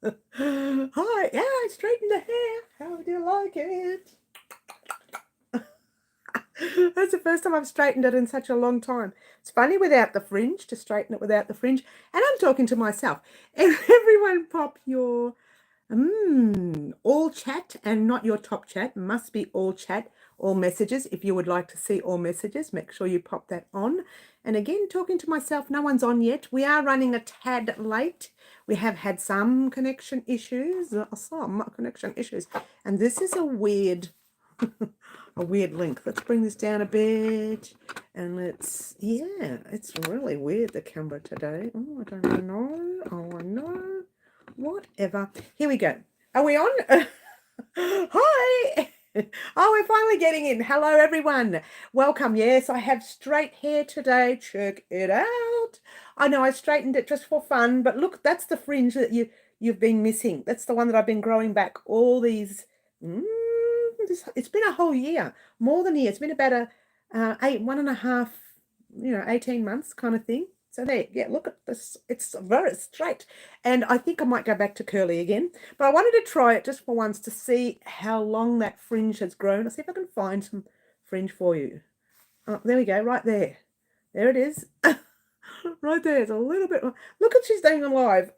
Hi, yeah, I straightened the hair. How do you like it? That's the first time I've straightened it in such a long time. It's funny without the fringe, to straighten it without the fringe. And I'm talking to myself. Everyone pop your all chat and not your top chat. Must be all chat, all messages. If you would like to see all messages, make sure you pop that on. And again, talking to myself, no one's on yet. We are running a tad late. We have had some connection issues, and this is a weird a weird link. Let's bring this down a bit, and it's really weird, the camera today. Oh, I don't know. Oh, I know. Whatever. Here we go. Are we on? Hi. Oh, we're finally getting in. Hello, everyone. Welcome. Yes, I have straight hair today. Check it out. I know I straightened it just for fun, but look, that's the fringe that you've been missing. That's the one that I've been growing back all these. It's been a whole year, more than a year. It's been about a 1.5, 18 months kind of thing. So there, yeah, look at this. It's very straight. And I think I might go back to curly again. But I wanted to try it just for once to see how long that fringe has grown. I'll see if I can find some fringe for you. Oh, there we go, right there. There it is. Right there. It's a little bit. Look at she's doing alive.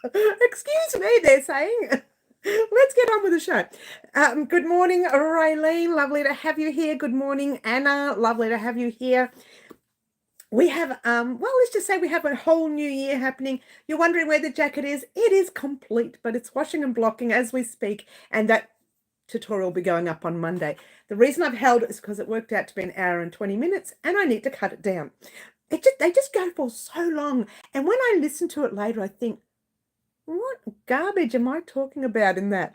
Excuse me, they're saying. Let's get on with the show. Good morning, Raylene. Lovely to have you here. Good morning, Anna. Lovely to have you here. We have, let's just say we have a whole new year happening. You're wondering where the jacket is. It is complete, but it's washing and blocking as we speak, and that tutorial will be going up on Monday. The reason I've held it is because it worked out to be 1 hour and 20 minutes, and I need to cut it down. They just go for so long, and when I listen to it later, I think, what garbage am I talking about in that?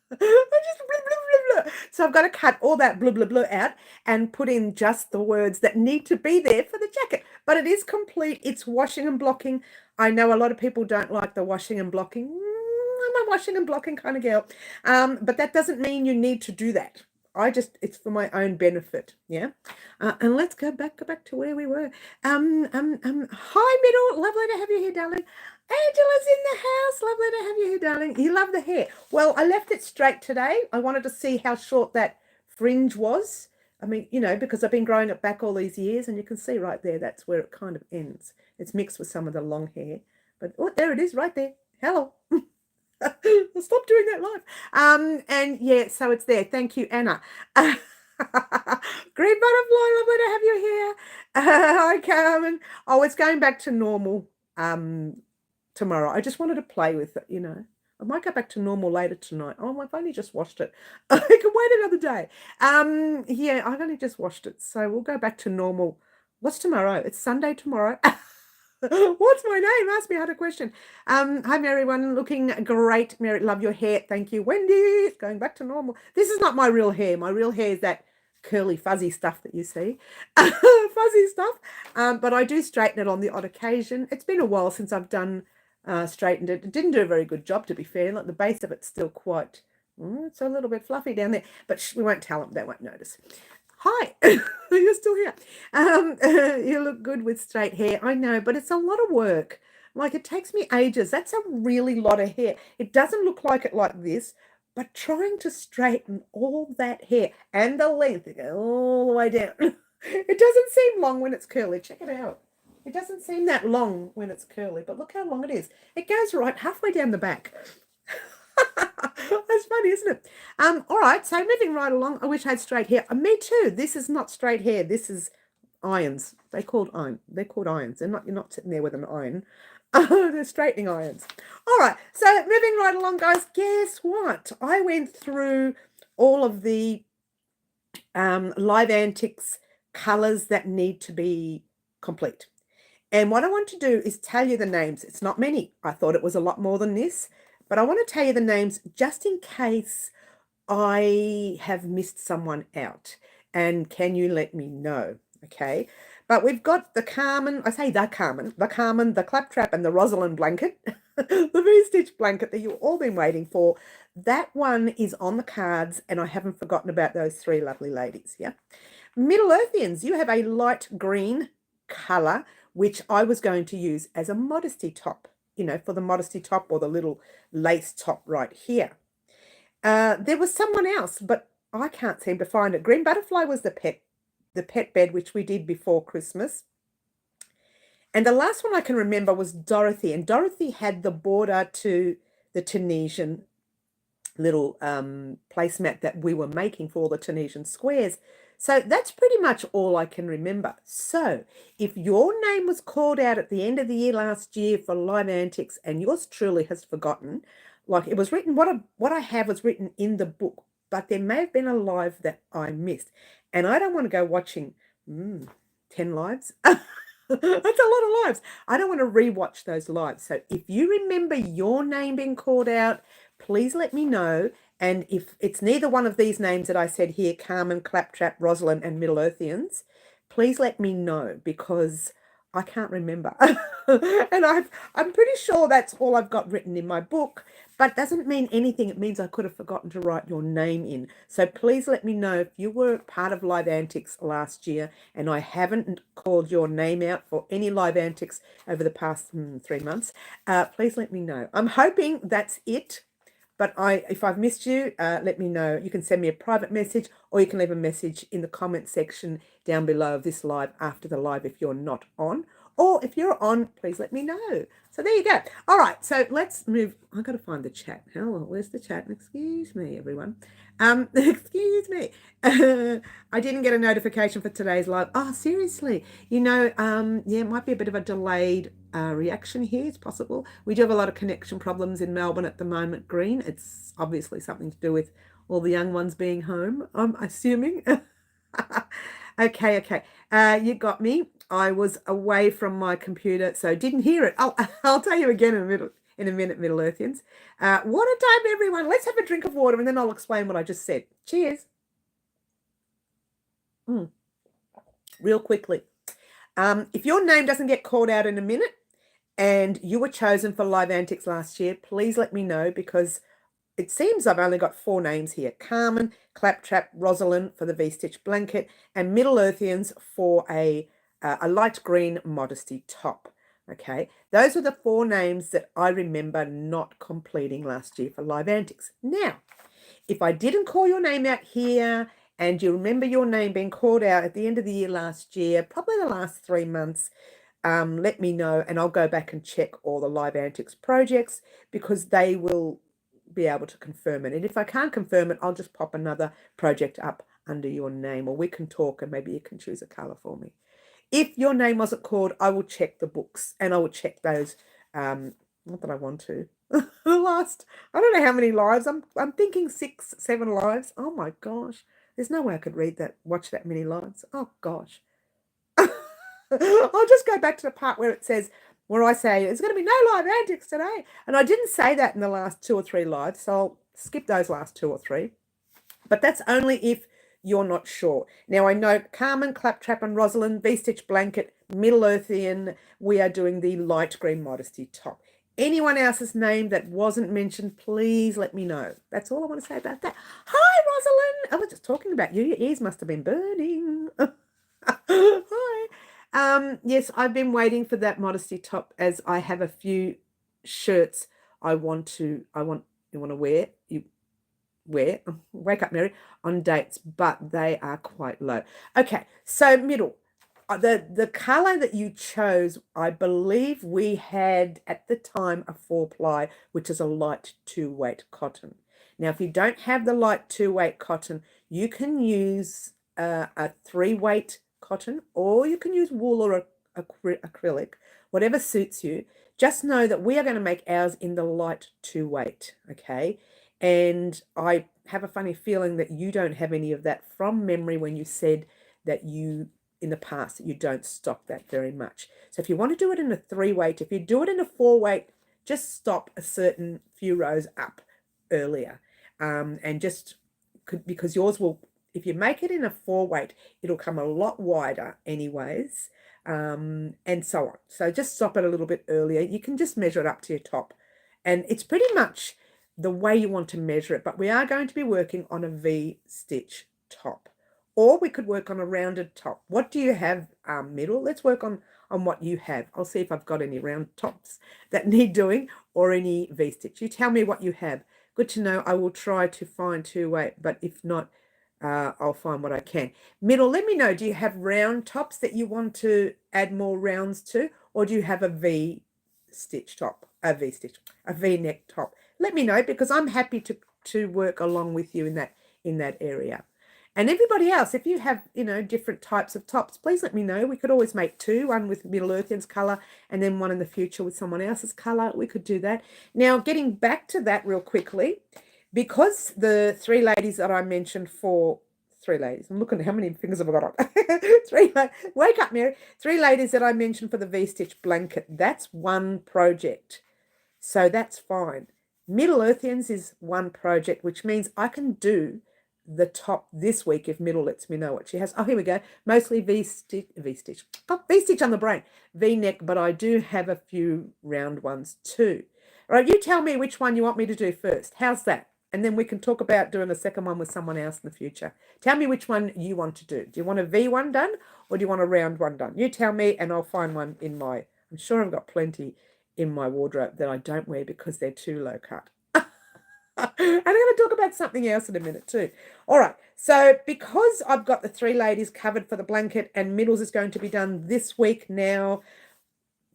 I just blah, blah, blah, blah. So I've got to cut all that blah, blah, blah out and put in just the words that need to be there for the jacket. But it is complete. It's washing and blocking. I know a lot of people don't like the washing and blocking. I'm a washing and blocking kind of girl. But that doesn't mean you need to do that. It's for my own benefit, yeah. And let's go back to where we were. Hi, Beetle, lovely to have you here, darling. Angela's in the house, lovely to have you here, darling. You love the hair. Well, I left it straight today. I wanted to see how short that fringe was. I mean, because I've been growing it back all these years, and you can see right there, that's where it kind of ends. It's mixed with some of the long hair. But, oh, there it is right there. Hello. I'll stop doing that live. And yeah, so it's there. Thank you, Anna. Green butterfly, lovely to have you here. Hi, Carmen. Oh, it's going back to normal tomorrow. I just wanted to play with it, I might go back to normal later tonight. Oh, I've only just washed it. I can wait another day. Yeah, I've only just washed it. So we'll go back to normal. What's tomorrow? It's Sunday tomorrow. What's my name? Ask me how to question. Hi, everyone. Looking great. Mary, love your hair. Thank you, Wendy. It's going back to normal. This is not my real hair. My real hair is that curly, fuzzy stuff that you see. Fuzzy stuff. But I do straighten it on the odd occasion. It's been a while since I've done straightened it. It didn't do a very good job, to be fair. Like the base of it's still quite, it's a little bit fluffy down there. But we won't tell them. They won't notice. Hi, you're still here. You look good with straight hair. I know, but it's a lot of work. Like it takes me ages. That's a really lot of hair. It doesn't look like it like this, but trying to straighten all that hair and the length, all the way down. It doesn't seem long when it's curly. Check it out. It doesn't seem that long when it's curly, but look how long it is. It goes right halfway down the back. That's funny, isn't it? All right, so moving right along. I wish I had straight hair. Me too. This is not straight hair. This is irons. They're called irons. You're not sitting there with an iron. They're straightening irons. All right, so moving right along, guys. Guess what? I went through all of the Live Antics colors that need to be complete. And what I want to do is tell you the names. It's not many. I thought it was a lot more than this. But I want to tell you the names just in case I have missed someone out. And can you let me know? Okay. But we've got the Carmen, the Carmen, the Claptrap, and the Rosalind blanket, the V-stitch blanket that you've all been waiting for. That one is on the cards, and I haven't forgotten about those three lovely ladies. Yeah. Middle Earthians, you have a light green color, which I was going to use as a modesty top. you know, for the modesty top or the little lace top right here. There was someone else, but I can't seem to find it. Green Butterfly was the pet bed, which we did before Christmas. And the last one I can remember was Dorothy. And Dorothy had the border to the Tunisian little placemat that we were making for all the Tunisian squares. So that's pretty much all I can remember. So if your name was called out at the end of the year last year for Live Antics and yours truly has forgotten, like it was written, what I have was written in the book, but there may have been a live that I missed. And I don't want to go watching 10 lives. That's a lot of lives. I don't want to rewatch those lives. So if you remember your name being called out, please let me know. And if it's neither one of these names that I said here, Carmen, Claptrap, Rosalind, and Middle Earthians, please let me know because I can't remember. And I'm pretty sure that's all I've got written in my book, but doesn't mean anything. It means I could have forgotten to write your name in. So please let me know if you were part of Live Antics last year and I haven't called your name out for any Live Antics over the past 3 months. Please let me know. I'm hoping that's it. But if I've missed you, let me know. You can send me a private message or you can leave a message in the comment section down below of this live after the live if you're not on. Or if you're on, please let me know. So there you go. All right, so let's move. I've got to find the chat. Hello, where's the chat? Excuse me, everyone. Excuse me. I didn't get a notification for today's live. Oh, seriously. You know, yeah, it might be a bit of a delayed reaction here. It's possible. We do have a lot of connection problems in Melbourne at the moment, Green. It's obviously something to do with all the young ones being home, I'm assuming. Okay. You got me. I was away from my computer, so didn't hear it. I'll tell you again in a minute, Middle Earthians. Water time, everyone. Let's have a drink of water, and then I'll explain what I just said. Cheers. Real quickly. If your name doesn't get called out in a minute and you were chosen for Live Antics last year, please let me know because it seems I've only got 4 names here. Carmen, Claptrap, Rosalind for the V-stitch blanket, and Middle Earthians for a light green modesty top. Okay, those are the 4 names that I remember not completing last year for Live Antics. Now, if I didn't call your name out here and you remember your name being called out at the end of the year last year, probably the last 3 months, let me know and I'll go back and check all the Live Antics projects because they will be able to confirm it. And if I can't confirm it, I'll just pop another project up under your name or we can talk and maybe you can choose a color for me. If your name wasn't called, I will check the books and I will check those. Not that I want to. The last, I don't know how many lives. I'm thinking 6, 7 lives. Oh my gosh. There's no way I could watch that many lives. Oh gosh. I'll just go back to the part where I say there's going to be no Live Antics today. And I didn't say that in the last 2 or 3 lives, so I'll skip those last 2 or 3. But that's only if you're not sure. Now, I know Carmen, Claptrap and Rosalind, V-stitch blanket, Middle Earthian, we are doing the light green modesty top. Anyone else's name that wasn't mentioned, please let me know. That's all I want to say about that. Hi, Rosalind. I was just talking about you. Your ears must have been burning. Hi. Yes, I've been waiting for that modesty top as I have a few shirts I want to wear. Wake up, Mary, on dates, but they are quite low. Okay, so middle. The color that you chose, I believe we had at the time a 4-ply, which is a light 2-weight cotton. Now, if you don't have the light 2-weight cotton, you can use a 3-weight cotton, or you can use wool or acrylic, whatever suits you. Just know that we are going to make ours in the light 2-weight, okay? And I have a funny feeling that you don't have any of that from memory when you said that you, in the past, that you don't stock that very much. So if you want to do it in a 3-weight, if you do it in a 4-weight, just stop a certain few rows up earlier. And just because yours will, if you make it in a 4-weight, it'll come a lot wider anyways, and so on. So just stop it a little bit earlier. You can just measure it up to your top. And it's pretty much the way you want to measure it, but we are going to be working on a V-stitch top, or we could work on a rounded top. What do you have, middle? Let's work on, on what you have. I'll see if I've got any round tops that need doing or any V-stitch. You tell me what you have. Good to know. I will try to find 2-way, but if not, I'll find what I can. Middle, let me know. Do you have round tops that you want to add more rounds to, or do you have a V-stitch top, a V-neck top? Let me know, because I'm happy to work along with you in that area. And everybody else, if you have, different types of tops, please let me know. We could always make 2, one with Middle Earthian's colour and then one in the future with someone else's colour. We could do that. Now, getting back to that real quickly, because the 3 ladies that I mentioned for 3 ladies, I'm looking at how many fingers have I got on. Wake up, Mary. 3 ladies that I mentioned for the V-stitch blanket, that's one project. So that's fine. Middle Earthians is one project, which means I can do the top this week if Middle lets me know what she has. Oh, here we go. Mostly V-stitch. Oh, V-stitch on the brain. V-neck, but I do have a few round ones too. All right, you tell me which one you want me to do first. How's that? And then we can talk about doing a second one with someone else in the future. Tell me which one you want to do. Do you want a V one done, or do you want a round one done? You tell me, and I'll find one in my... I'm sure I've got plenty in my wardrobe that I don't wear because they're too low cut. And I'm going to talk about something else in a minute too. All right, so because I've got the 3 ladies covered for the blanket and Middles is going to be done this week now,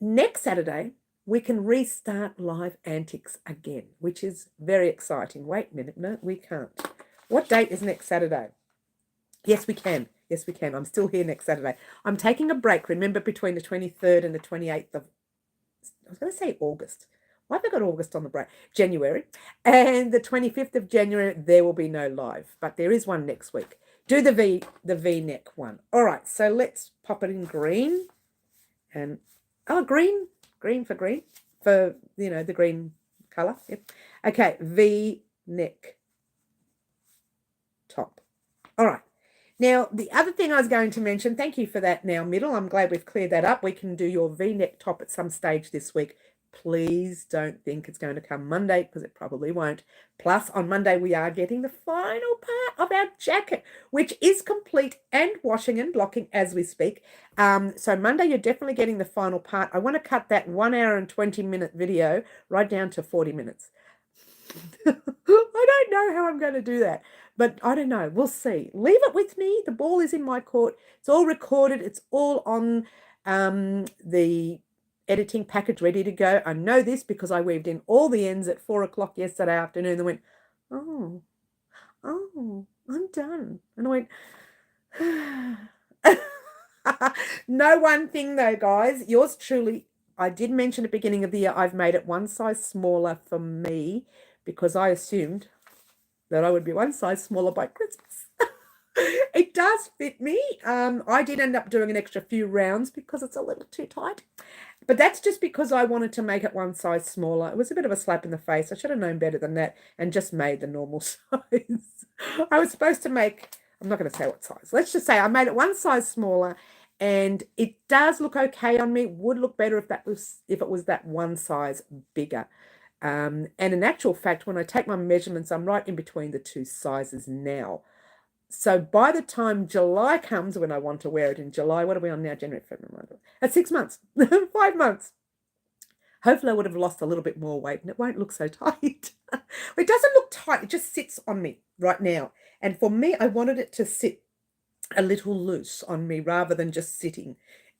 next Saturday, we can restart Live Antics again, which is very exciting. Wait a minute. No, we can't. What date is next Saturday? Yes, we can. Yes, we can. I'm still here next Saturday. I'm taking a break, remember, between the 23rd and the 28th of, I was going to say August. Why have I got August on the break? January. And the 25th of January, there will be no live, but there is one next week. Do the V-neck one. All right, so let's pop it in green. And, green for green, for, the green colour. Yep. Okay, V-neck top. All right. Now, the other thing I was going to mention, thank you for that now, Middle. I'm glad we've cleared that up. We can do your V-neck top at some stage this week. Please don't think it's going to come Monday, because it probably won't. Plus, on Monday, we are getting the final part of our jacket, which is complete and washing and blocking as we speak. So Monday, you're definitely getting the final part. I want to cut that 1 hour and 20-minute video right down to 40 minutes. I don't know how I'm going to do that, but I don't know. We'll see. Leave it with me. The ball is in my court. It's all recorded. It's all on the editing package ready to go. I know this because I weaved in all the ends at 4 o'clock yesterday afternoon and went, oh, I'm done. And I went, no one thing though, guys. Yours truly, I did mention at the beginning of the year, I've made it one size smaller for me because I assumed that I would be one size smaller by Christmas. It does fit me. I did end up doing an extra few rounds because it's a little too tight. But that's just because I wanted to make it one size smaller. It was a bit of a slap in the face. I should have known better than that and just made the normal size. I was supposed to make, I'm not going to say what size. Let's just say I made it one size smaller, and it does look okay on me. It would look better if it was that one size bigger. And in actual fact, when I take my measurements, I'm right in between the 2 sizes now. So by the time July comes, when I want to wear it in July, what are we on now? January, February, March. That's 6 months, 5 months. Hopefully I would have lost a little bit more weight and it won't look so tight. It doesn't look tight. It just sits on me right now. And for me, I wanted it to sit a little loose on me rather than just sitting.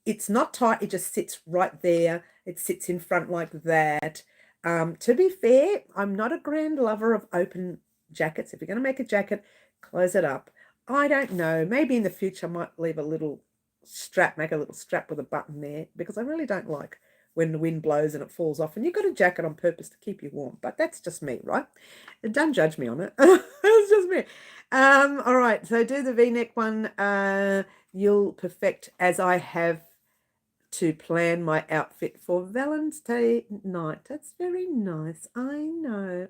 It's not tight. It just sits right there. It sits in front like that. To be fair, I'm not a grand lover of open jackets. If you're going to make a jacket, close it up. I don't know. Maybe in the future I might leave a little strap, make a little strap with a button there, because I really don't like when the wind blows and it falls off. And you've got a jacket on purpose to keep you warm. But that's just me, right? Don't judge me on it. It's just me. All right. So do the V-neck one. You'll perfect as I have to plan my outfit for Valentine's Day night. That's very nice. I know.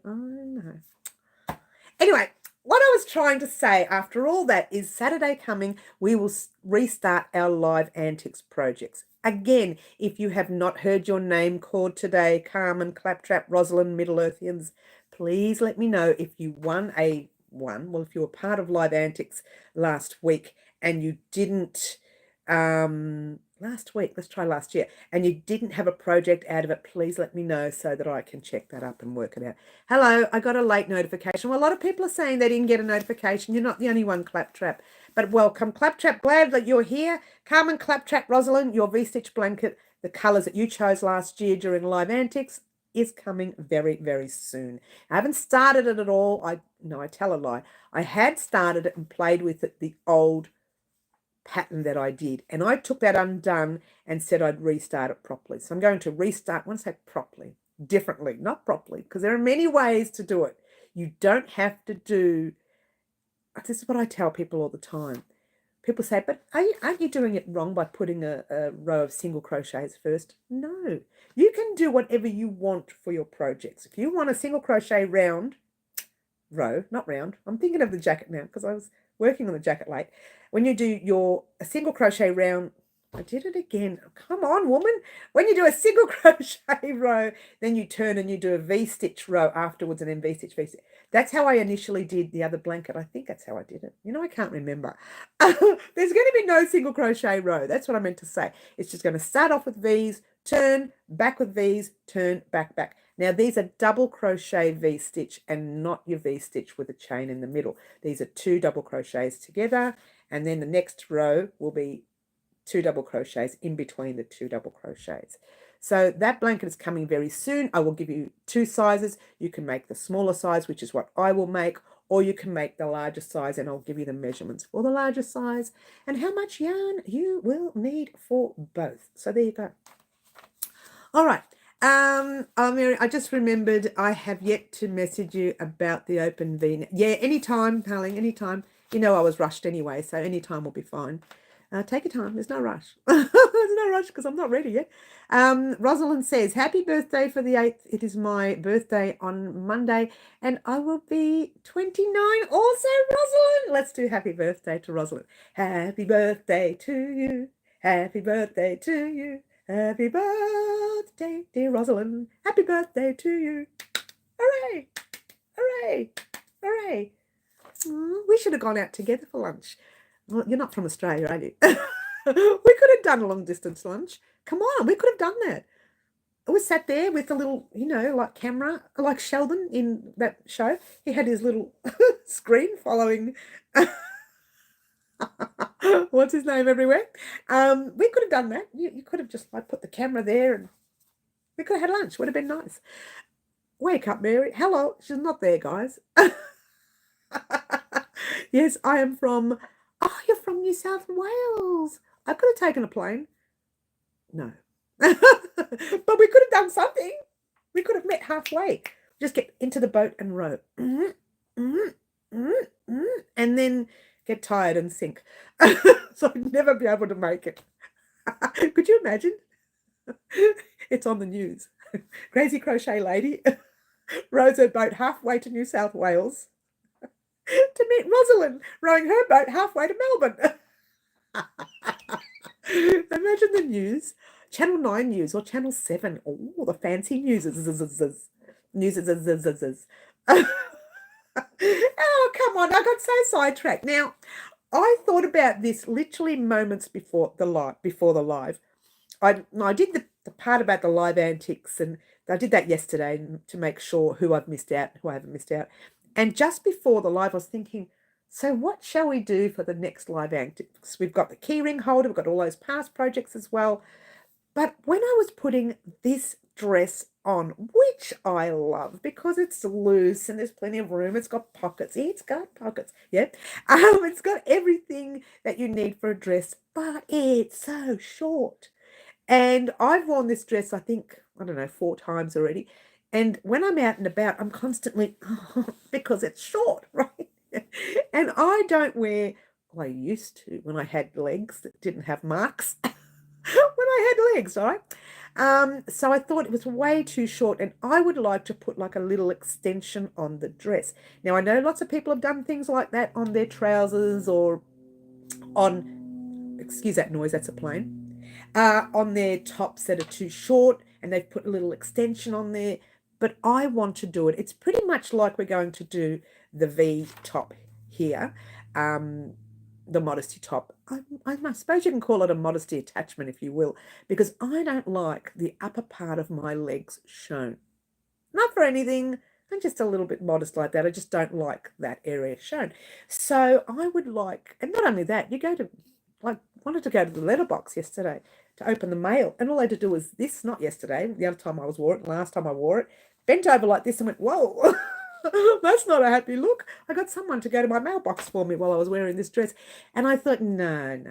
Anyway, what I was trying to say after all that is Saturday coming, we will restart our Live Antics projects. Again, if you have not heard your name called today, Carmen, Claptrap, Rosalind, Middle Earthians, please let me know if you if you were part of Live Antics last week and you didn't last week, let's try last year, and you didn't have a project out of it, please let me know so that I can check that up and work it out. Hello, I got a late notification. Well, a lot of people are saying they didn't get a notification. You're not the only one, Claptrap. But welcome, Claptrap. Glad that you're here. Carmen, Claptrap, Rosalind, your V-stitch blanket, the colours that you chose last year during Live Antics, is coming very, very soon. I haven't started it at all. I tell a lie. I had started it and played with it, the old pattern that I did, and I took that undone and said I'd restart it properly. So I'm going to restart, I want to say properly, differently, not properly, because there are many ways to do it. You don't have to do, this is what I tell people all the time. People say, but aren't you doing it wrong by putting a row of single crochets first? No, you can do whatever you want for your projects. If you want a single crochet round row, not round, I'm thinking of the jacket now because I was working on the jacket late. When you do a single crochet round, I did it again. Come on, woman. When you do a single crochet row, then you turn and you do a V-stitch row afterwards and then V-stitch, V-stitch. That's how I initially did the other blanket. I think that's how I did it. I can't remember. There's going to be no single crochet row. That's what I meant to say. It's just going to start off with V's, turn, back with V's, turn, back, back. Now, these are double crochet V-stitch and not your V-stitch with a chain in the middle. These are 2 double crochets together, and then the next row will be 2 double crochets in between the 2 double crochets. So that blanket is coming very soon. I will give you 2 sizes. You can make the smaller size, which is what I will make, or you can make the larger size, and I'll give you the measurements for the larger size and how much yarn you will need for both. So there you go. All right. Oh, Mary, I just remembered I have yet to message you about the open V. Yeah, anytime, darling, anytime. I was rushed anyway, so anytime will be fine. Take your time. There's no rush. There's no rush because I'm not ready yet. Rosalind says, happy birthday for the 8th. It is my birthday on Monday, and I will be 29 also, Rosalind. Let's do happy birthday to Rosalind. Happy birthday to you. Happy birthday to you. Happy birthday, dear Rosalind. Happy birthday to you. Hooray! Hooray! Hooray! We should have gone out together for lunch. Well, you're not from Australia, are you? We could have done a long distance lunch. Come on, we could have done that. I was sat there with a little, like camera, like Sheldon in that show. He had his little screen following what's his name everywhere. We could have done that. You could have just put the camera there and we could have had lunch. Would have been nice. Wake up, Mary. Hello. She's not there, guys. Yes, I am from... Oh, you're from New South Wales. I could have taken a plane. No. But we could have done something. We could have met halfway. Just get into the boat and row. And then get tired and sink. So I'd never be able to make it. Could you imagine? It's on the news. Crazy crochet lady rows her boat halfway to New South Wales to meet Rosalind rowing her boat halfway to Melbourne. Imagine the news. Channel 9 News or Channel 7. Oh, the fancy news. Oh, come on. I got so sidetracked. Now, I thought about this literally moments before the live. I did the part about the live antics, and I did that yesterday to make sure who I've missed out, who I haven't missed out. And just before the live, I was thinking, so what shall we do for the next live antics? We've got the keyring holder, we've got all those past projects as well. But when I was putting this dress on, which I love because it's loose and there's plenty of room, it's got pockets. Yeah, it's got pockets. Yeah. It's got everything that you need for a dress, but it's so short. And I've worn this dress, I think, 4 times already. And when I'm out and about, I'm constantly, because it's short, right? And I don't wear, well, I used to when I had legs that didn't have marks. When I had legs, right? So I thought it was way too short, and I would like to put like a little extension on the dress. Now, I know lots of people have done things like that on their trousers or on, excuse that noise, that's a plane, on their tops that are too short, and they've put a little extension on there. But I want to do it. It's pretty much like we're going to do the V top here. the modesty top. I suppose you can call it a modesty attachment if you will, because I don't like the upper part of my legs shown. Not for anything. I'm just a little bit modest like that. I just don't like that area shown. So I would like, and not only that, wanted to go to the letterbox yesterday to open the mail, and all I had to do was this, not yesterday, the other time I wore it, last time I wore it, bent over like this and went, whoa, that's not a happy look. I got someone to go to my mailbox for me while I was wearing this dress. And I thought, no,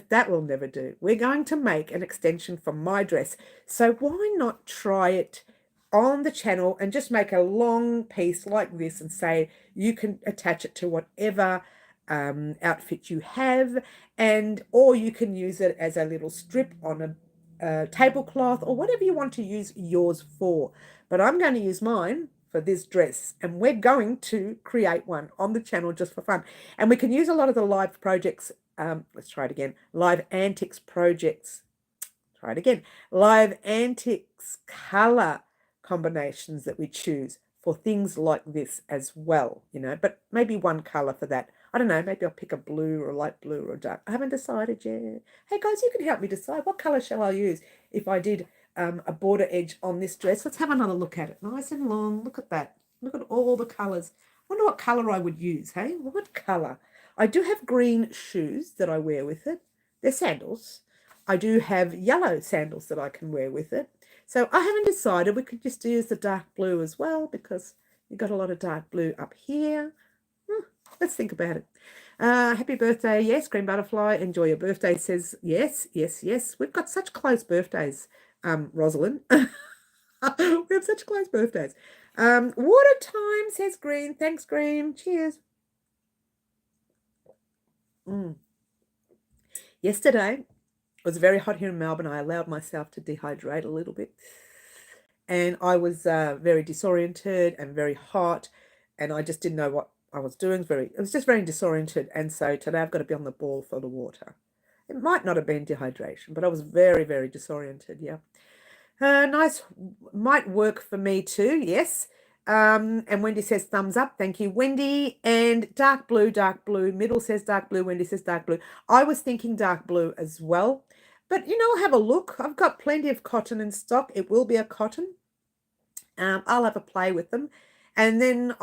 that will never do. We're going to make an extension from my dress. So why not try it on the channel and just make a long piece like this and say you can attach it to whatever outfit you have, or you can use it as a little strip on a tablecloth or whatever you want to use yours for. But I'm going to use mine for this dress, and we're going to create one on the channel just for fun. And we can use a lot of the live projects. Let's try it again. Live antics projects. Try it again. Live antics color combinations that we choose for things like this as well, but maybe one color for that. I don't know, maybe I'll pick a blue or a light blue or a dark. I haven't decided yet. Hey guys, you can help me decide what color shall I use if I did a border edge on this dress. Let's have another look at it. Nice and long. Look at that. Look at all the colors. I wonder what color I would use, hey? What color? I do have green shoes that I wear with it. They're sandals. I do have yellow sandals that I can wear with it. So I haven't decided. We could just use the dark blue as well because you've got a lot of dark blue up here. Let's think about it. Happy birthday. Yes, Green Butterfly. Enjoy your birthday, says yes. We've got such close birthdays, Rosalind. We have such close birthdays. Water time, says Green. Thanks, Green. Cheers. Yesterday, it was very hot here in Melbourne. I allowed myself to dehydrate a little bit. And I was very disoriented and very hot. And I just didn't know what I was doing. It was just very disoriented. And so today I've got to be on the ball for the water. It might not have been dehydration, but I was very, very disoriented. Yeah. Nice. Might work for me too. Yes. And Wendy says thumbs up. Thank you, Wendy. And dark blue. Middle says dark blue. Wendy says dark blue. I was thinking dark blue as well. But, I'll have a look. I've got plenty of cotton in stock. It will be a cotton. I'll have a play with them. And then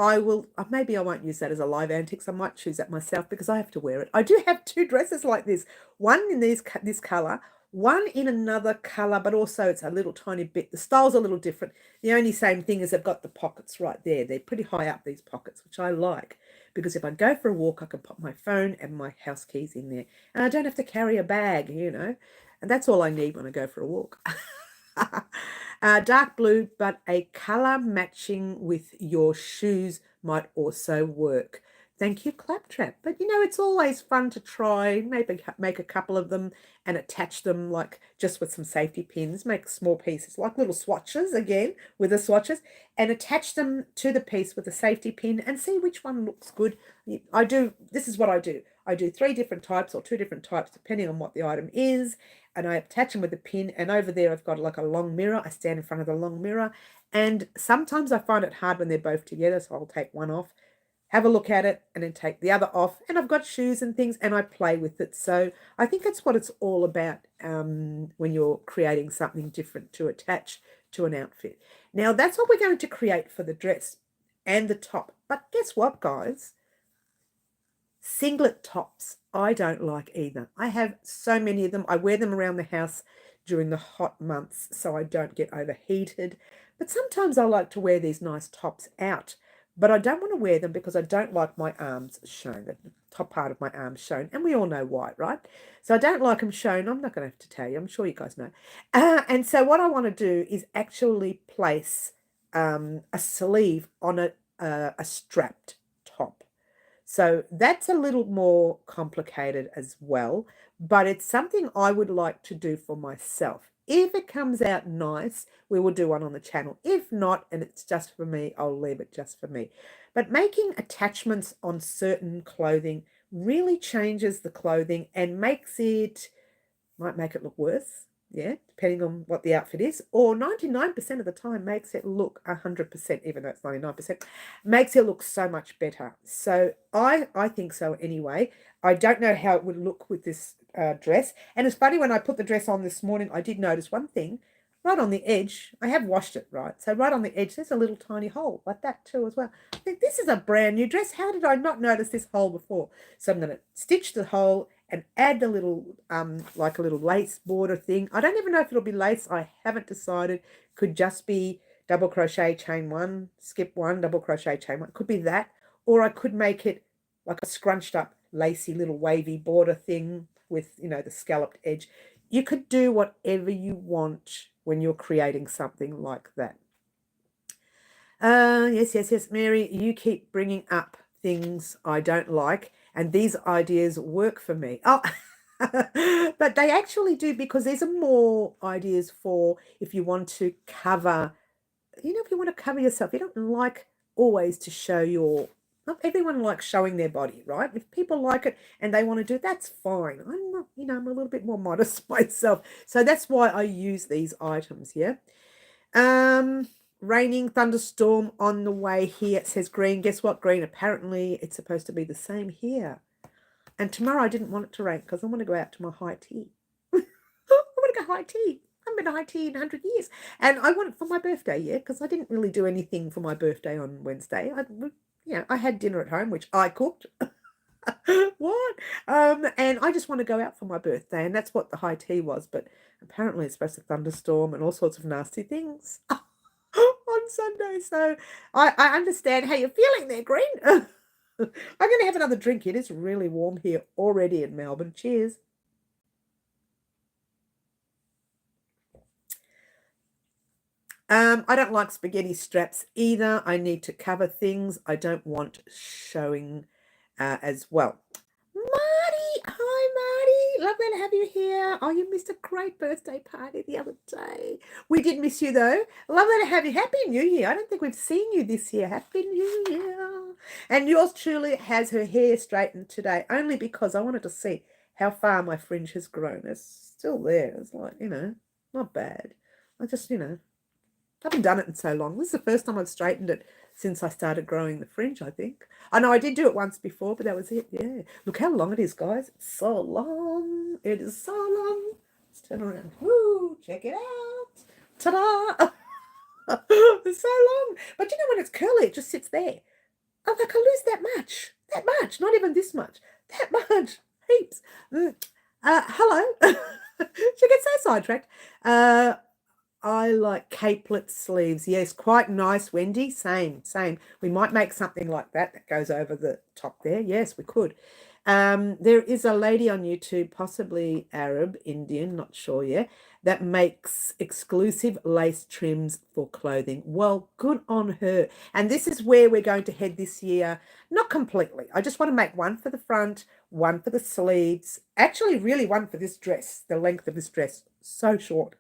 maybe I won't use that as a live antics. I might choose that myself because I have to wear it. I do have two dresses like this. One in this color, one in another color, but also it's a little tiny bit. The style's a little different. The only same thing is they've got the pockets right there. They're pretty high up, these pockets, which I like. Because if I go for a walk, I can pop my phone and my house keys in there. And I don't have to carry a bag, And that's all I need when I go for a walk. Dark blue, but a color matching with your shoes might also work. Thank you, Claptrap. But, it's always fun to try, maybe make a couple of them and attach them like just with some safety pins, make small pieces, like little swatches again with the swatches, and attach them to the piece with a safety pin and see which one looks good. This is what I do. I do 3 different types or 2 different types depending on what the item is, and I attach them with a pin, and over there I've got like a long mirror. I stand in front of the long mirror, and sometimes I find it hard when they're both together, so I'll take one off, have a look at it, and then take the other off, and I've got shoes and things, and I play with it. So I think that's what it's all about when you're creating something different to attach to an outfit. Now, that's what we're going to create for the dress and the top. But guess what, guys? Singlet tops, I don't like either. I have so many of them. I wear them around the house during the hot months so I don't get overheated. But sometimes I like to wear these nice tops out. But I don't want to wear them because I don't like my arms shown, the top part of my arms shown. And we all know why, right? So I don't like them shown. I'm not going to have to tell you. I'm sure you guys know. And so what I want to do is actually place a sleeve on a strapped top. So that's a little more complicated as well, but it's something I would like to do for myself. If it comes out nice, we will do one on the channel. If not, and it's just for me, I'll leave it just for me. But making attachments on certain clothing really changes the clothing and might make it look worse. yeah, depending on what the outfit is, or 99% of the time makes it look 100%, even though it's 99%, makes it look so much better. So I think so anyway. I don't know how it would look with this dress. And it's funny, when I put the dress on this morning, I did notice one thing. Right on the edge, I have washed it, right? So right on the edge, there's a little tiny hole, like that too as well. I think this is a brand new dress. How did I not notice this hole before? So I'm going to stitch the hole and add a little, like a little lace border thing. I don't even know if it'll be lace. I haven't decided. Could just be double crochet, chain one, skip one, double crochet, chain one. Could be that. Or I could make it like a scrunched up, lacy little wavy border thing with, you know, the scalloped edge. You could do whatever you want when you're creating something like that. Yes, Mary, you keep bringing up things I don't like, and these ideas work for me. Oh, but they actually do, because these are more ideas for if you want to cover, you know, if you want to cover yourself. You don't like always to show your, not everyone likes showing their body, right? If people like it and they want to do it, that's fine. I'm not, you know, I'm a little bit more modest myself. So that's why I use these items, yeah? Raining, thunderstorm on the way here. It says green. Guess what, green? Apparently it's supposed to be the same here. And tomorrow I didn't want it to rain because I want to go out to my high tea. I want to go high tea. I haven't been to high tea in 100 years. And I want it for my birthday, yeah, because I didn't really do anything for my birthday on Wednesday. I had dinner at home, which I cooked. What? And I just want to go out for my birthday, and that's what the high tea was. But apparently it's supposed to thunderstorm and all sorts of nasty things on Sunday. So I understand how you're feeling there, Green. I'm going to have another drink. It is really warm here already in Melbourne. Cheers. I don't like spaghetti straps either. I need to cover things. I don't want showing as well. Marty, hi Marty. Lovely to have you here. Oh, you missed a great birthday party the other day. We did miss you though. Lovely to have you. Happy New Year. I don't think we've seen you this year. Happy New Year. And yours truly has her hair straightened today, only because I wanted to see how far my fringe has grown. It's still there. It's like, you know, not bad. I just, you know, haven't done it in so long. This is the first time I've straightened it since I started growing the fringe, I think. I know I did do it once before, but that was it. Yeah. Look how long it is, guys. It's so long. It is so long. Let's turn around. Woo! Check it out. Ta-da! It's so long. But you know, when it's curly, it just sits there. I'm like, I lose that much. That much. Not even this much. That much. Heaps. Hello. She gets so sidetracked. I like capelet sleeves. Yes, quite nice, Wendy. Same. We might make something like that goes over the top there. Yes, we could. There is a lady on YouTube, possibly Arab, Indian, not sure yet, that makes exclusive lace trims for clothing. Well, good on her. And this is where we're going to head this year. Not completely. I just want to make one for the front, one for the sleeves. Actually, really one for this dress, the length of this dress. So short.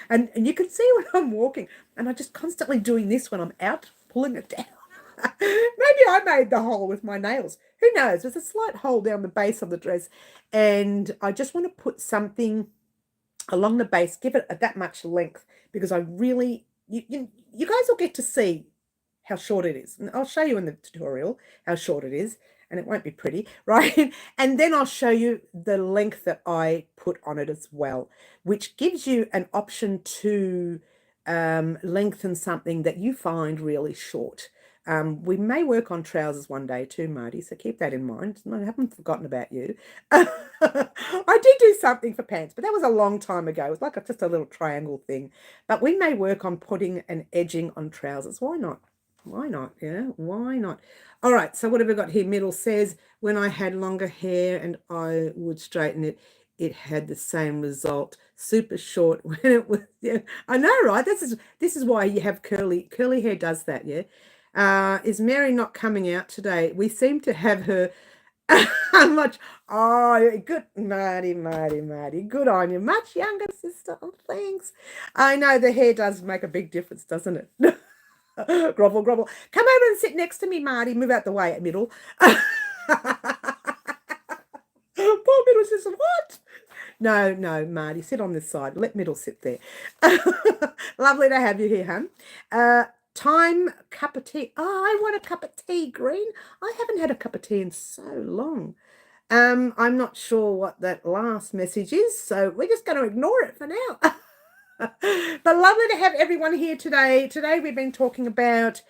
And you can see when I'm walking, and I'm just constantly doing this when I'm out, pulling it down. Maybe I made the hole with my nails. Who knows? There's a slight hole down the base of the dress, and I just want to put something along the base, give it that much length, because I really, you guys will get to see how short it is. And I'll show you in the tutorial how short it is, and it won't be pretty, right? And then I'll show you the length that I put on it as well, which gives you an option to lengthen something that you find really short. We may work on trousers one day too, Marty, so keep that in mind. I haven't forgotten about you. I did do something for pants, but that was a long time ago. It was like just a little triangle thing. But we may work on putting an edging on trousers. Why not? Why not? Yeah, why not? All right, so what have we got here? Middle says, when I had longer hair and I would straighten it, it had the same result. Super short when it was, yeah. I know, right? This is why you have curly hair does that, yeah. Is Mary not coming out today? We seem to have her much. Oh, good, Marty. Good on you. Much younger sister. Oh, thanks. I know the hair does make a big difference, doesn't it? Grovel. Come over and sit next to me, Marty. Move out the way at Middle. Poor Middle says, what? No, no, Marty, sit on this side. Let Middle sit there. Lovely to have you here, hon. Time cup of tea. Oh, I want a cup of tea, Green. I haven't had a cup of tea in so long. I'm not sure what that last message is, so we're just going to ignore it for now. But lovely to have everyone here today. Today we've been talking about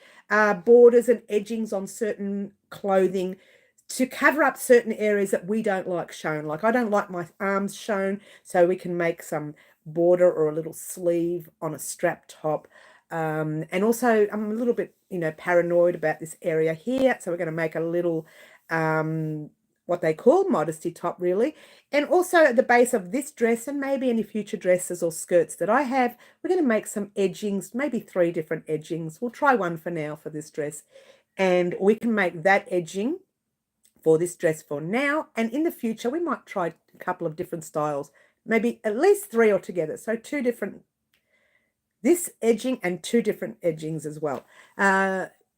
borders and edgings on certain clothing to cover up certain areas that we don't like shown. Like I don't like my arms shown, so we can make some border or a little sleeve on a strap top. And also I'm a little bit, paranoid about this area here. So we're going to make a little what they call modesty top, really. And also at the base of this dress and maybe any future dresses or skirts that I have, we're going to make some edgings, maybe 3 different edgings. We'll try one for now for this dress. And we can make that edging for this dress for now. And in the future, we might try a couple of different styles, maybe at least 3 altogether. So 2 different, this edging and 2 different edgings as well.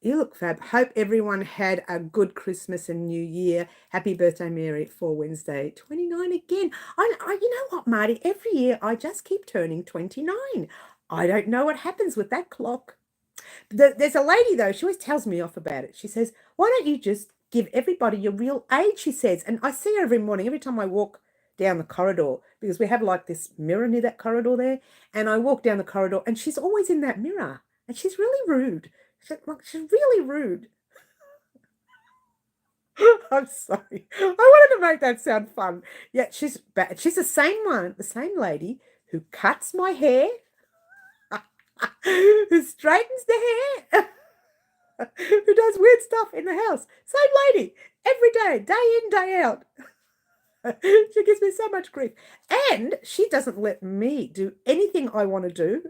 You look fab. Hope everyone had a good Christmas and New Year. Happy birthday, Mary, for Wednesday. 29 again. You know what, Marty? Every year I just keep turning 29. I don't know what happens with that clock. There's a lady, though. She always tells me off about it. She says, why don't you just give everybody your real age, she says. And I see her every morning, every time I walk down the corridor, because we have like this mirror near that corridor there. And I walk down the corridor and she's always in that mirror. And she's really rude. She's really rude. I'm sorry. I wanted to make that sound fun. Yeah, she's bad. She's the same one, the same lady who cuts my hair, who straightens the hair, who does weird stuff in the house. Same lady, every day in, day out. She gives me so much grief. And she doesn't let me do anything I want to do.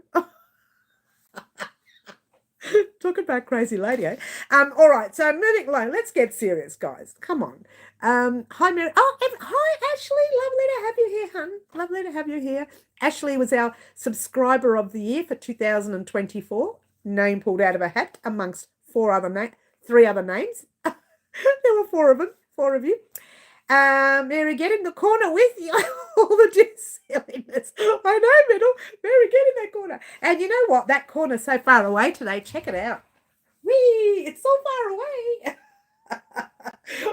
Talk about crazy lady, eh? All right, so moving along. Let's get serious, guys. Come on. Hi, Mary. Oh, hi, Ashley. Lovely to have you here, hun. Lovely to have you here. Ashley was our subscriber of the year for 2024. Name pulled out of a hat amongst 3 other names. There were 4 of them, 4 of you. Mary, get in the corner with you. All the silliness. I know, Middle. Mary, get in that corner. And you know what? That corner's so far away today. Check it out. Whee! It's so far away.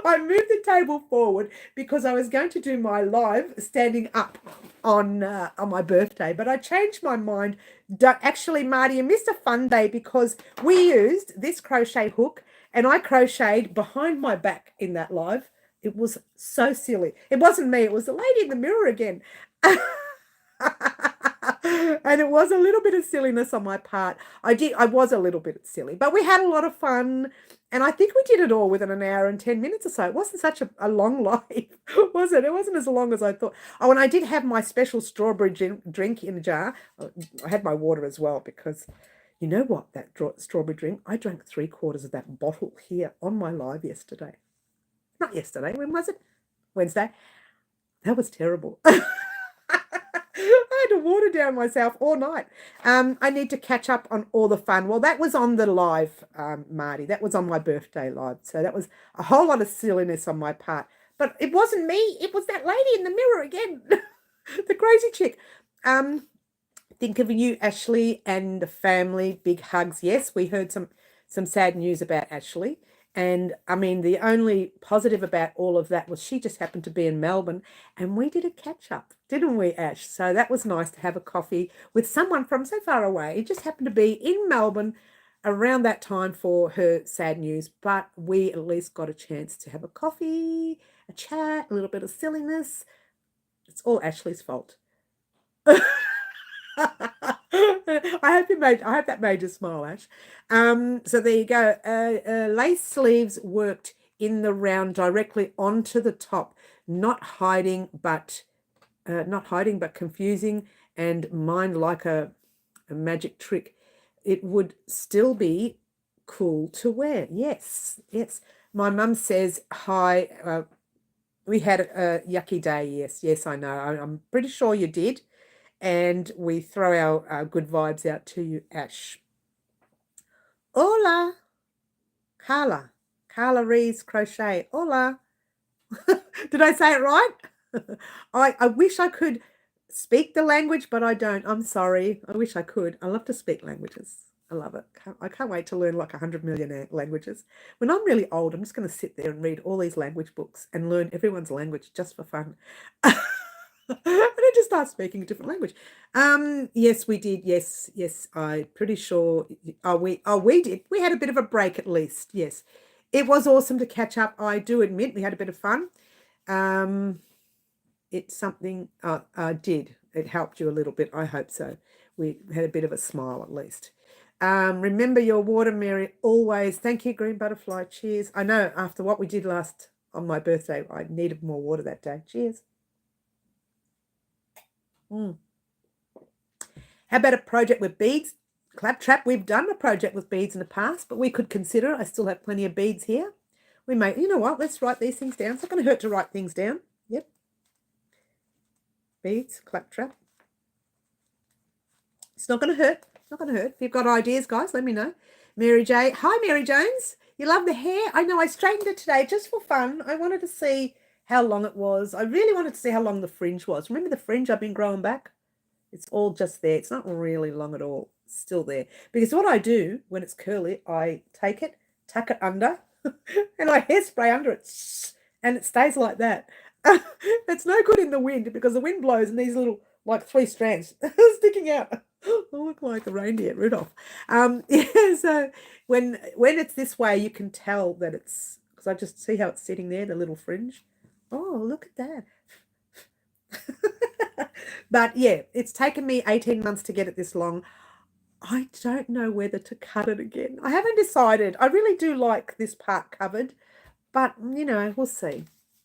I moved the table forward because I was going to do my live standing up on my birthday, but I changed my mind. Actually, Marty, you missed a fun day because we used this crochet hook and I crocheted behind my back in that live. It was so silly. It wasn't me. It was the lady in the mirror again. And it was a little bit of silliness on my part. I was a little bit silly, but we had a lot of fun. And I think we did it all within an hour and 10 minutes or so. It wasn't such a long life, was it? It wasn't as long as I thought. Oh, and I did have my special strawberry drink in a jar. I had my water as well because you know what? That strawberry drink, I drank 3/4 of that bottle here on my live yesterday. Not yesterday. When was it? Wednesday. That was terrible. I had to water down myself all night. I need to catch up on all the fun. Well, that was on the live, Marty. That was on my birthday live. So that was a whole lot of silliness on my part. But it wasn't me. It was that lady in the mirror again. The crazy chick. Think of you, Ashley, and the family. Big hugs. Yes, we heard some sad news about Ashley. And I mean, the only positive about all of that was she just happened to be in Melbourne and we did a catch up, didn't we, Ash? So that was nice to have a coffee with someone from so far away. It just happened to be in Melbourne around that time for her sad news, but we at least got a chance to have a coffee, a chat, a little bit of silliness. It's all Ashley's fault. I hope that made you smile, Ash. So there you go. Lace sleeves worked in the round directly onto the top, not hiding but confusing, and mine like a magic trick. It would still be cool to wear. Yes. My mum says hi. We had a yucky day. Yes, I know. I'm pretty sure you did. And we throw our good vibes out to you, Ash. Hola, Carla Rees Crochet. Hola. Did I say it right? I wish I could speak the language, but I don't. I'm sorry. I wish I could. I love to speak languages. I love it. I can't wait to learn like 100 million languages. When I'm really old, I'm just going to sit there and read all these language books and learn everyone's language just for fun. And then just start speaking a different language. Yes, we did. Yes, I'm pretty sure. We did. We had a bit of a break at least. Yes, it was awesome to catch up. I do admit we had a bit of fun. It's something did. It helped you a little bit. I hope so. We had a bit of a smile at least. Remember your water, Mary, always. Thank you, Green Butterfly. Cheers. I know after what we did last on my birthday, I needed more water that day. Cheers. How about a project with beads? Claptrap, we've done a project with beads in the past, but we could consider it. I still have plenty of beads here. We may, you know what, let's write these things down. It's not going to hurt to write things down. Yep. Beads, claptrap. It's not going to hurt. It's not going to hurt. If you've got ideas, guys, let me know. Mary J. Hi, Mary Jones. You love the hair? I know I straightened it today just for fun. I wanted to see how long it was. I really wanted to see how long the fringe was. Remember the fringe I've been growing back? It's all just there. It's not really long at all. It's still there. Because what I do when it's curly, I take it, tuck it under, and I hairspray under it, and it stays like that. It's no good in the wind because the wind blows and these little, like 3 strands sticking out. I look like a reindeer, Rudolph. Yeah, so when it's this way, you can tell that it's, because I just see how it's sitting there, the little fringe. Oh, look at that. But yeah, it's taken me 18 months to get it this long. I don't know whether to cut it again. I haven't decided. I really do like this part covered, but you know, we'll see.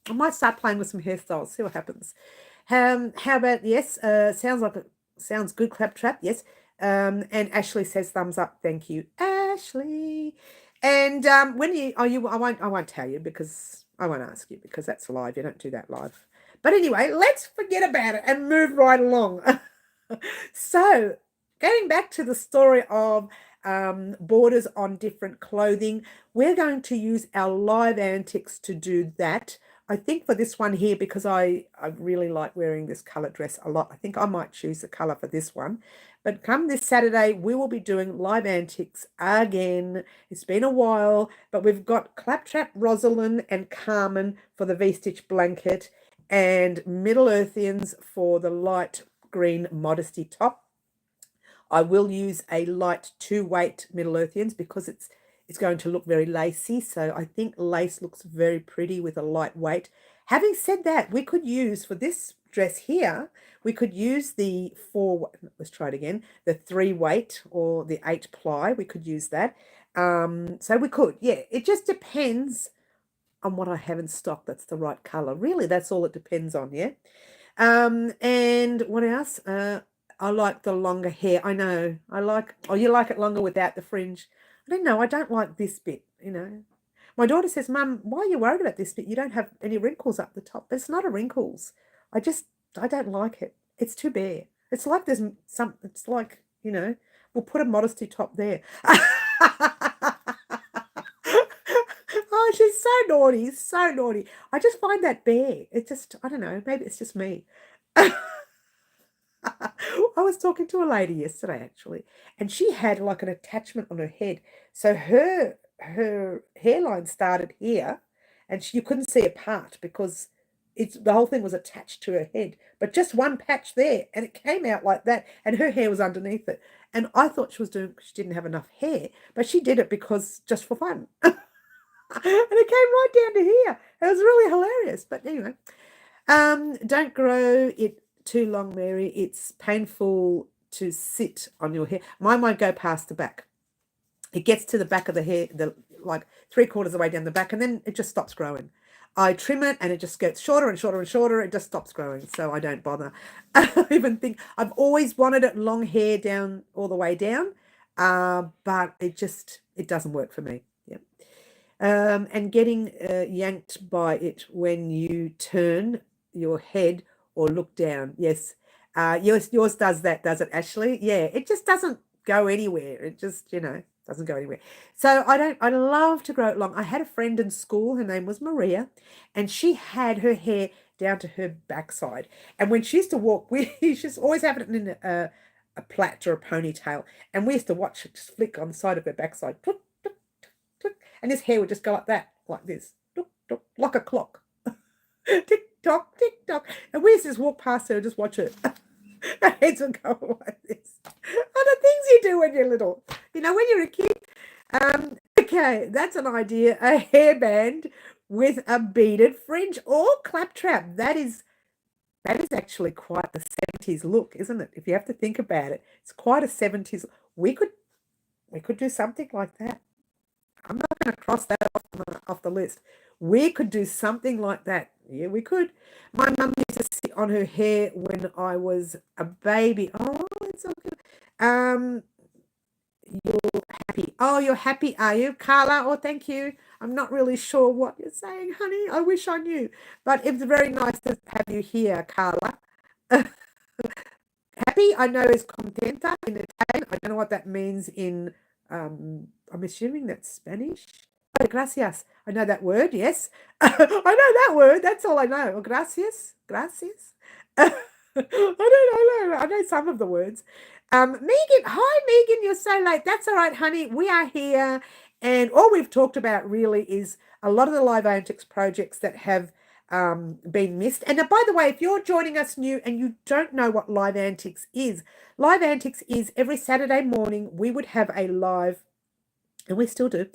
I might start playing with some hairstyles, see what happens. How about, yes, sounds good, Claptrap, yes. And Ashley says thumbs up. Thank you, Ashley. And I won't tell you because I won't ask you because that's live. You don't do that live. But anyway, let's forget about it and move right along. So, going back to the story of borders on different clothing, we're going to use our live antics to do that. I think for this one here, because I really like wearing this colour dress a lot, I think I might choose the colour for this one. But come this Saturday, we will be doing live antics again. It's been a while, but we've got Claptrap, Rosalind and Carmen for the V-stitch blanket and Middle Earthians for the light green modesty top. I will use a light 2-weight Middle Earthians because it's going to look very lacy. So I think lace looks very pretty with a light weight. Having said that, we could use for this dress here, we could use the 3-weight or the 8-ply. We could use that. So we could, yeah, it just depends on what I have in stock that's the right color. Really, that's all it depends on, yeah. And what else? I like the longer hair. I know. You like it longer without the fringe. I don't know. I don't like this bit, you know. My daughter says, Mum, why are you worried about this bit? You don't have any wrinkles up the top. But it's not a wrinkles. I don't like it. It's too bare. It's like it's like, you know, we'll put a modesty top there. Oh, she's so naughty, so naughty. I just find that bare. It's just, I don't know, maybe it's just me. I was talking to a lady yesterday, actually, and she had like an attachment on her head. So her hairline started here, and you couldn't see a part because the whole thing was attached to her head, but just one patch there, and it came out like that, and her hair was underneath it. And I thought she didn't have enough hair, but she did it because just for fun. And it came right down to here. It was really hilarious. But anyway, don't grow it too long, Mary. It's painful to sit on your hair. Mine won't go past the back. It gets to the back of the hair, like 3/4 of the way down the back, and then it just stops growing. I trim it and it just gets shorter and shorter and shorter. It just stops growing, so I don't bother. I even think I've always wanted it long hair down all the way down, but it doesn't work for me. Yeah. And getting yanked by it when you turn your head or look down. Yes. Yours does that, does it, Ashley? Yeah, it just doesn't go anywhere. It just, doesn't go anywhere. So I love to grow it long. I had a friend in school, her name was Maria, and she had her hair down to her backside. And when she used to walk, she just always have it in a plait or a ponytail. And we used to watch it just flick on the side of her backside. Tuk, tuk, tuk, tuk, and his hair would just go like that, like this, tuk, tuk, like a clock. Tick tock, tick tock. And we used to just walk past her and just watch it. Our heads would go like this. Oh, the things you do when you're little. You know, when you're a kid. Okay, that's an idea. A hairband with a beaded fringe or claptrap. That is actually quite the 70s look, isn't it? If you have to think about it, it's quite a 70s. We could do something like that. I'm not going to cross that off the list. We could do something like that. Yeah, we could. My mum used to sit on her hair when I was a baby. Oh, it's so good. You're happy. Oh, you're happy, are you, Carla? Oh, thank you. I'm not really sure what you're saying, honey. I wish I knew. But it's very nice to have you here, Carla. Happy, I know, is contenta in Italian. I don't know what that means in, I'm assuming that's Spanish. Oh, gracias. I know that word, yes. I know that word. That's all I know. Oh, gracias. Gracias. I don't know. I know some of the words. Megan, hi, Megan. You're so late. That's all right, honey. We are here. And all we've talked about really is a lot of the Live Antics projects that have been missed. And by the way, if you're joining us new and you don't know what Live Antics is every Saturday morning we would have a live, and we still do,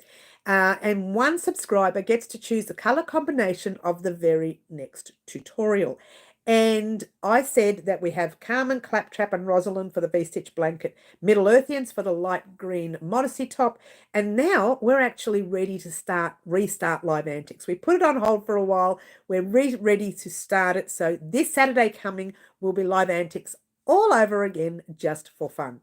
and one subscriber gets to choose the color combination of the very next tutorial. And I said that we have Carmen, Claptrap, and Rosalind for the V-stitch blanket, Middle Earthians for the light green modesty top, and now we're actually ready to restart Live Antics. We put it on hold for a while. We're ready to start it. So this Saturday coming will be Live Antics all over again, just for fun.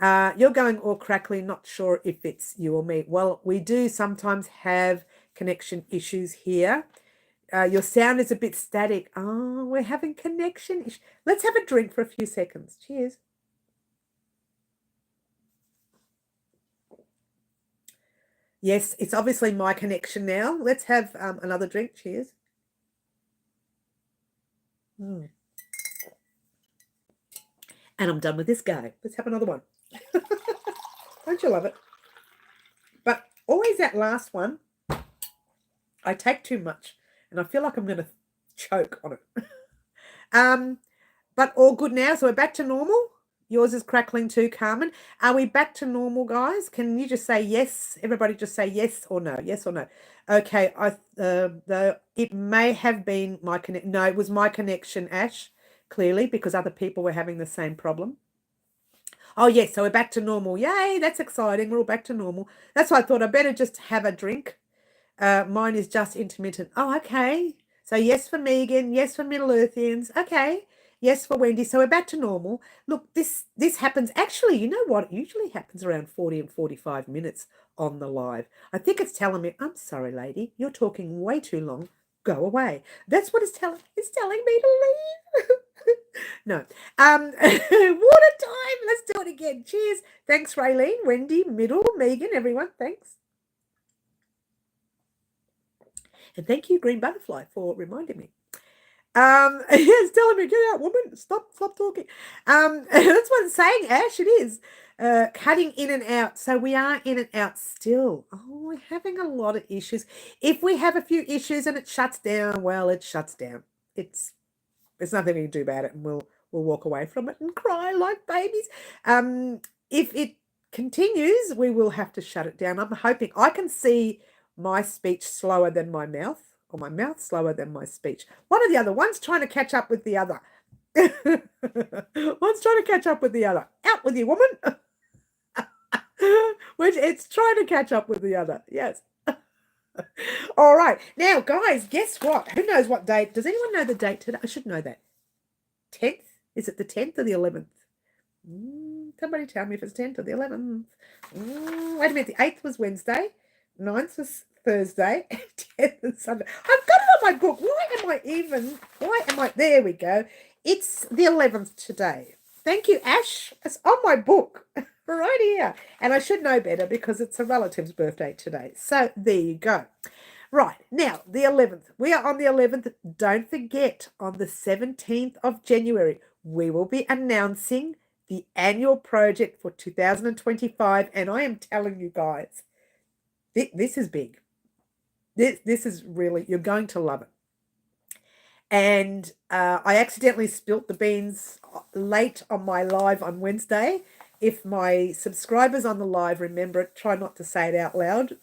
You're going all crackly, not sure if it's you or me. Well, we do sometimes have connection issues here. Your sound is a bit static. Oh, we're having connection issues. Let's have a drink for a few seconds. Cheers. Yes, it's obviously my connection now. Let's have another drink. Cheers. And I'm done with this guy. Let's have another one. Don't you love it? But always that last one, I take too much and I feel like I'm going to choke on it. But all good now. So we're back to normal. Yours is crackling too, Carmen. Are we back to normal, guys? Can you just say yes? Everybody just say yes or no. Yes or no. Okay. It may have been my connection. No, it was my connection, Ash, clearly, because other people were having the same problem. Oh, yes. So we're back to normal. Yay. That's exciting. We're all back to normal. That's why I thought I better just have a drink. Mine is just intermittent. Oh, okay. So yes for Megan. Yes for Middle Earthians. Okay. Yes for Wendy. So we're back to normal. Look, this happens. Actually, you know what? It usually happens around 40 and 45 minutes on the live. I think it's telling me, I'm sorry, lady. You're talking way too long. Go away. That's what it's telling me to leave. No. Water time. Let's do it again. Cheers. Thanks, Raylene, Wendy, Middle, Megan, everyone. Thanks. And thank you, Green Butterfly, for reminding me. It's telling me, get out, woman. Stop talking. That's what it's saying, Ash. It is. Cutting in and out. So we are in and out still. Oh, we're having a lot of issues. If we have a few issues and it shuts down, well, it shuts down. There's nothing we can do about it, and we'll walk away from it and cry like babies. If it continues, we will have to shut it down. I'm hoping I can see my speech slower than my mouth, or my mouth slower than my speech. One or the other. One's trying to catch up with the other. One's trying to catch up with the other. Out with you, woman. Which it's trying to catch up with the other. Yes. All right. Now, guys, guess what? Who knows what date? Does anyone know the date today? I should know that. 10th? Is it the 10th or the 11th? Somebody tell me if it's 10th or the 11th. Wait a minute. The 8th was Wednesday. 9th was Thursday. 10th was Sunday. I've got it on my book. Why am I? There we go. It's the 11th today. Thank you, Ash. It's on my book. Right here. And I should know better because it's a relative's birthday today. So there you go. Right, now, the 11th. We are on the 11th. Don't forget, on the 17th of January, we will be announcing the annual project for 2025. And I am telling you guys, this is big. This is really, you're going to love it. And I accidentally spilt the beans late on my live on Wednesday. If my subscribers on the live remember it, try not to say it out loud.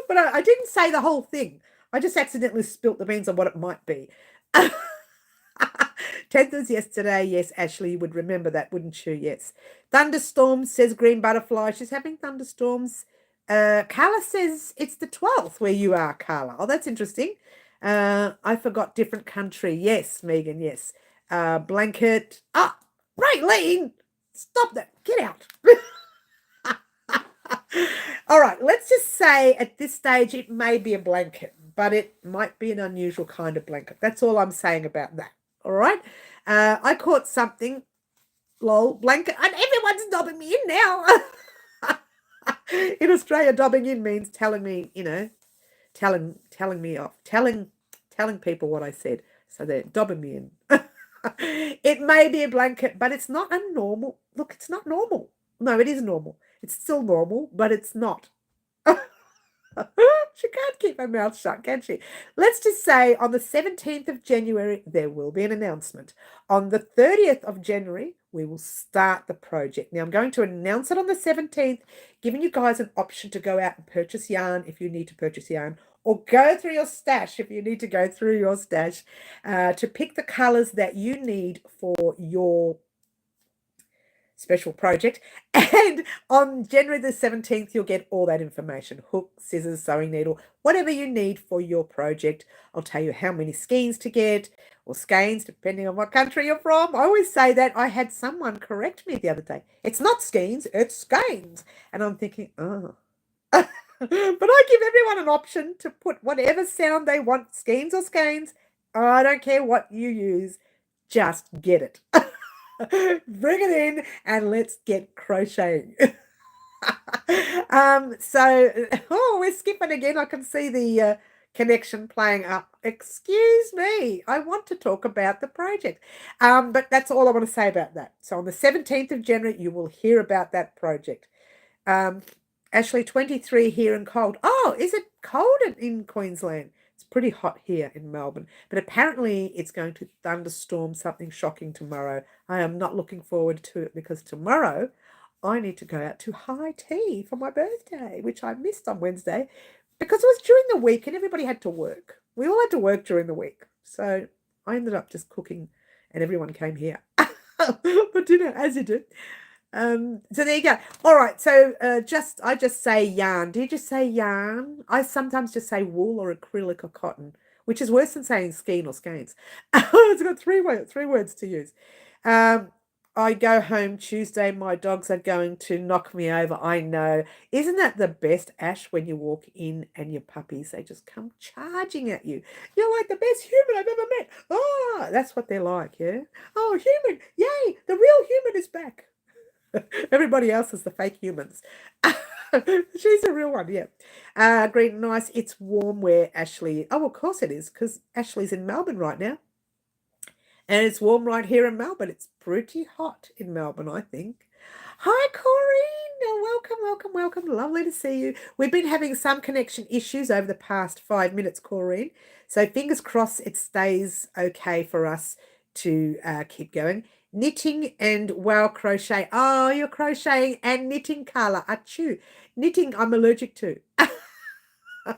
But I didn't say the whole thing. I just accidentally spilt the beans on what it might be. 10th was yesterday. Yes, Ashley, you would remember that, wouldn't you? Yes. Thunderstorms, says Green Butterfly. She's having thunderstorms. Carla says it's the 12th where you are, Carla. Oh, that's interesting. I forgot different country. Yes, Megan, yes. Blanket. Ah, Raylene, stop that. Get out. All right, let's just say at this stage it may be a blanket, but it might be an unusual kind of blanket. That's all I'm saying about that. All right. I caught something, lol, blanket, and everyone's dobbing me in now. In Australia, dobbing in means telling me, telling me off, telling people what I said. So they're dobbing me in. It may be a blanket, but it's not a normal. Look, it's not normal. No, it is normal. It's still normal, but it's not. She can't keep her mouth shut, can she? Let's just say on the 17th of January, there will be an announcement. On the 30th of January, we will start the project. Now, I'm going to announce it on the 17th, giving you guys an option to go out and purchase yarn if you need to purchase yarn, or go through your stash if you need to go through your stash to pick the colours that you need for your special project. And on January the 17th, you'll get all that information: hook, scissors, sewing needle, whatever you need for your project. I'll tell you how many skeins to get, or skeins, depending on what country you're from. I always say that. I had someone correct me the other day. It's not skeins, it's skeins. And I'm thinking, oh. But I give everyone an option to put whatever sound they want, skeins or skeins. I don't care what you use. Just get it. Bring it in and let's get crocheting. We're skipping again. I can see the connection playing up. Excuse me. I want to talk about the project. But that's all I want to say about that. So on the 17th of January, you will hear about that project. Ashley, 23 here and cold. Oh, is it cold in Queensland? It's pretty hot here in Melbourne, but apparently it's going to thunderstorm, something shocking tomorrow. I am not looking forward to it because tomorrow I need to go out to high tea for my birthday, which I missed on Wednesday because it was during the week and everybody had to work. We all had to work during the week. So I ended up just cooking and everyone came here for dinner, as you do. So there you go. All right. So I just say yarn. Do you just say yarn? I sometimes just say wool or acrylic or cotton, which is worse than saying skein or skeins. It's got three words to use. I go home Tuesday. My dogs are going to knock me over. I know. Isn't that the best, Ash, when you walk in and your puppies, they just come charging at you. You're like the best human I've ever met. Oh, that's what they're like, yeah? Oh, human. Yay. The real human is back. Everybody else is the fake humans. She's a real one, yeah. Green and nice. It's warm where Ashley. Oh, of course it is, because Ashley's in Melbourne right now. And it's warm right here in Melbourne. It's pretty hot in Melbourne, I think. Hi, Corrine. Welcome. Lovely to see you. We've been having some connection issues over the past 5 minutes, Corrine. So fingers crossed it stays okay for us to keep going. Knitting and wow crochet. Oh, you're crocheting and knitting, Carla. Achoo. Knitting I'm allergic to.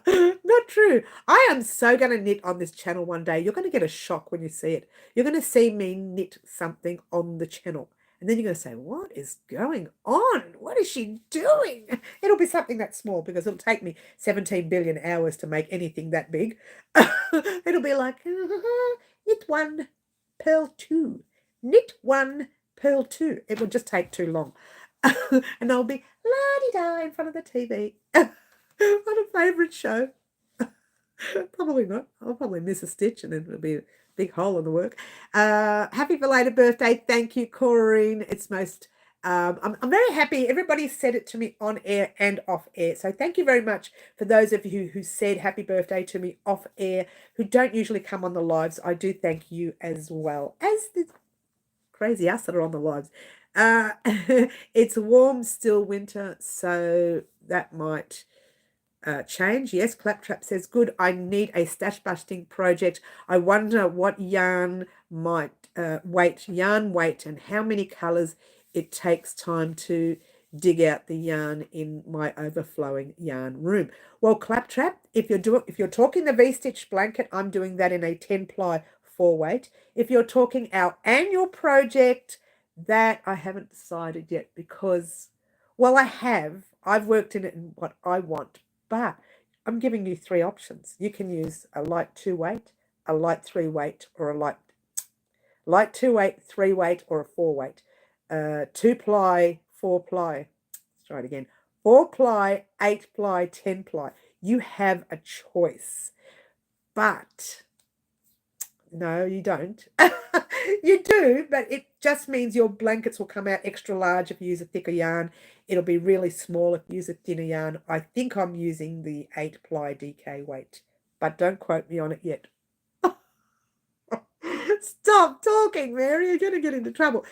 Not true. I am so going to knit on this channel one day. You're going to get a shock when you see it. You're going to see me knit something on the channel. And then you're going to say, what is going on? What is she doing? It'll be something that small because it'll take me 17 billion hours to make anything that big. It'll be like, knit one, purl two. Knit one, purl two. It will just take too long. And I'll be la-di-da in front of the TV. What a favourite show. Probably not. I'll probably miss a stitch and then it'll be a big hole in the work. Happy belated birthday. Thank you, Corrine. It's most I'm very happy. Everybody said it to me on air and off air. So thank you very much for those of you who said happy birthday to me off air, who don't usually come on the lives. I do thank you as well as the crazy us that are on the lives. It's warm, still winter, so that might change. Yes, Claptrap says, good. I need a stash busting project. I wonder what yarn might yarn weight and how many colors it takes time to dig out the yarn in my overflowing yarn room. Well, Claptrap, if you're talking the V-stitch blanket, I'm doing that in a 10-ply 4-weight. If you're talking our annual project, that I haven't decided yet because, well, I've worked in it in what I want, but I'm giving you 3 options. You can use a light 2-weight, a light 3-weight, or a light 2-weight, 3-weight, or a 4-weight. 2-ply, 4-ply. Let's try it again. 4-ply, 8-ply, 10-ply. You have a choice. But no, you don't. You do, but it just means your blankets will come out extra large if you use a thicker yarn. It'll be really small if you use a thinner yarn. I think I'm using the 8-ply DK weight, but don't quote me on it yet. Stop talking, Mary. You're going to get into trouble.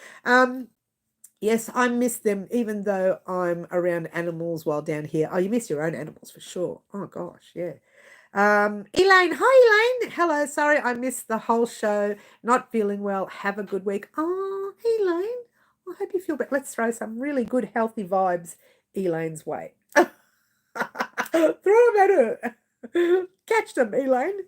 Yes, I miss them, even though I'm around animals while down here. Oh, you miss your own animals for sure. Oh, gosh, yeah. Elaine, hi, Elaine. Hello, sorry I missed the whole show. Not feeling well. Have a good week. Oh, Elaine, I hope you feel better. Let's throw some really good, healthy vibes Elaine's way. Throw them at her. Catch them, Elaine.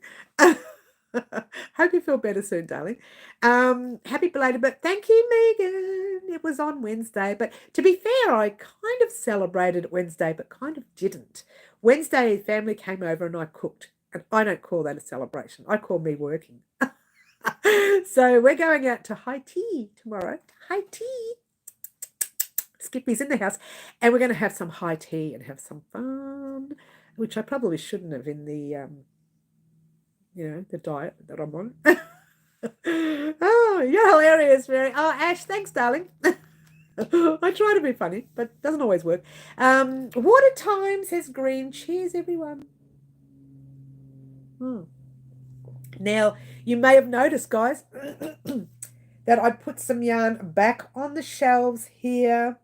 Hope you feel better soon, darling. Happy belated, but thank you, Megan. It was on Wednesday, but to be fair, I kind of celebrated it Wednesday, but kind of didn't. Wednesday, family came over and I cooked, and I don't call that a celebration. I call me working. So we're going out to high tea tomorrow. High tea. Skippy's in the house, and we're going to have some high tea and have some fun, which I probably shouldn't have in the the diet that I'm on. Oh, you're hilarious, Mary. Oh, Ash, thanks, darling. I try to be funny, but it doesn't always work. Water time, says Green. Cheers, everyone. Now, you may have noticed, guys, that I put some yarn back on the shelves here.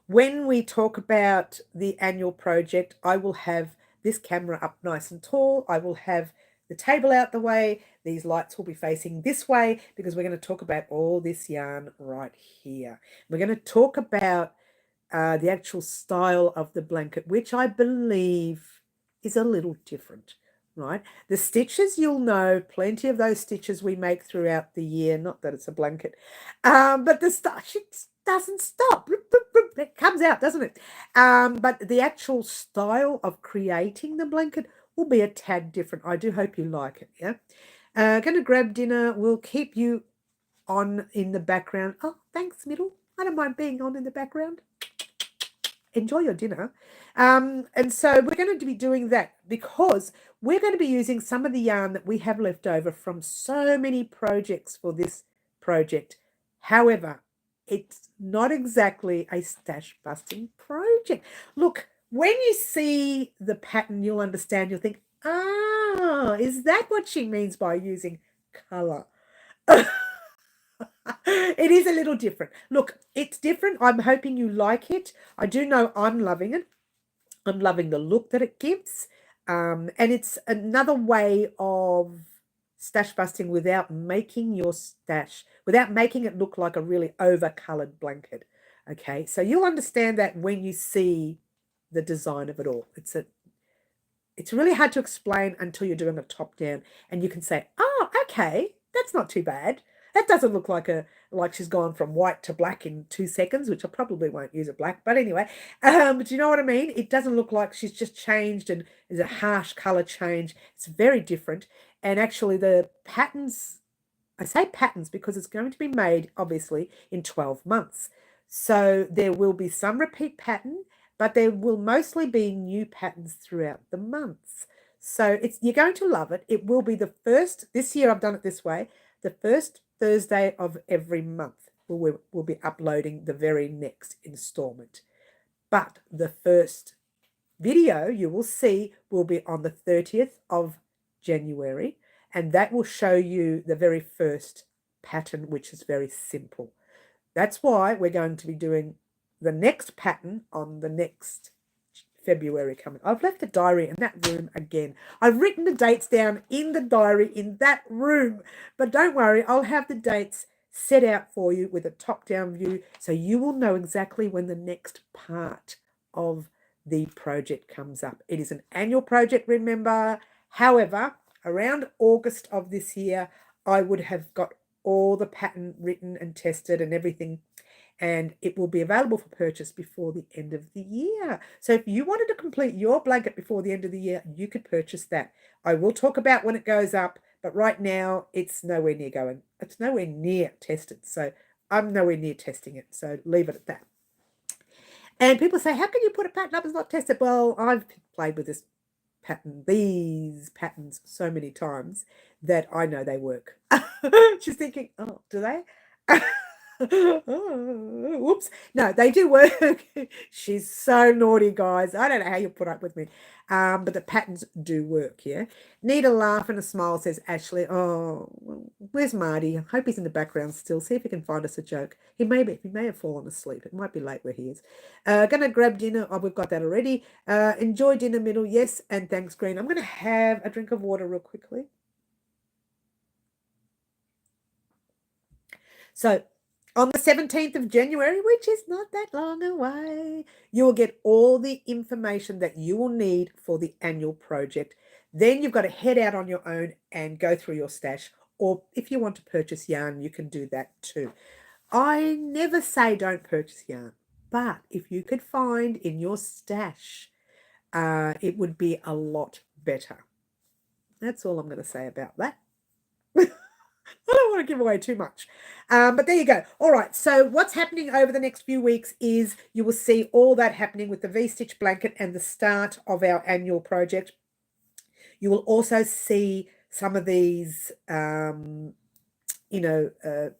When we talk about the annual project, I will have this camera up nice and tall. I will have the table out the way. These lights will be facing this way because we're going to talk about all this yarn right here. We're going to talk about the actual style of the blanket, which I believe is a little different, right? The stitches, you'll know plenty of those stitches we make throughout the year. Not that it's a blanket, but the stuff doesn't stop. It comes out, doesn't it? But the actual style of creating the blanket will be a tad different. I do hope you like it, yeah? Going to grab dinner. We'll keep you on in the background. Oh, thanks, Middle. I don't mind being on in the background. Enjoy your dinner. And so we're going to be doing that because we're going to be using some of the yarn that we have left over from so many projects for this project. However, it's not exactly a stash busting project. Look, when you see the pattern, you'll understand. You'll think, is that what she means by using colour? It is a little different. Look, it's different. I'm hoping you like it. I do know I'm loving it. I'm loving the look that it gives. And it's another way of stash busting without making your stash, without making it look like a really over-coloured blanket. Okay, so you'll understand that when you see the design of it all. It's really hard to explain until you're doing a top down and you can say, oh, okay, that's not too bad. That doesn't look like she's gone from white to black in 2 seconds, which I probably won't use a black. But anyway, do you know what I mean? It doesn't look like she's just changed and is a harsh color change. It's very different. And actually the patterns, I say patterns because it's going to be made, obviously, in 12 months. So there will be some repeat pattern, but there will mostly be new patterns throughout the months. So you're going to love it. It will be this year I've done it this way, the first Thursday of every month. we'll be uploading the very next installment. But the first video you will see will be on the 30th of January, and that will show you the very first pattern, which is very simple. That's why we're going to be doing the next pattern on the next February coming. I've left a diary in that room again. I've written the dates down in the diary in that room, but don't worry, I'll have the dates set out for you with a top-down view, so you will know exactly when the next part of the project comes up. It is an annual project, remember. However, around August of this year, I would have got all the pattern written and tested and everything, and it will be available for purchase before the end of the year. So if you wanted to complete your blanket before the end of the year, you could purchase that. I will talk about when it goes up, but right now it's nowhere near going. It's nowhere near tested. So I'm nowhere near testing it. So leave it at that. And people say, how can you put a pattern up that's not tested? Well, I've played with these patterns so many times that I know they work. She's thinking, oh, do they? Oh, whoops. No, they do work. She's so naughty, guys. I don't know how you put up with me. But the patterns do work, yeah. Need a laugh and a smile, says Ashley. Oh, where's Marty? I hope he's in the background still. See if he can find us a joke. He may have fallen asleep. It might be late where he is. Gonna grab dinner. Oh, we've got that already. Enjoy dinner, middle. Yes, and thanks, Green. I'm gonna have a drink of water real quickly. So on the 17th of January, which is not that long away, you will get all the information that you will need for the annual project. Then you've got to head out on your own and go through your stash. Or if you want to purchase yarn, you can do that too. I never say don't purchase yarn, but if you could find in your stash, it would be a lot better. That's all I'm going to say about that. I don't want to give away too much. But there you go. All right. So what's happening over the next few weeks is you will see all that happening with the V-stitch blanket and the start of our annual project. You will also see some of these,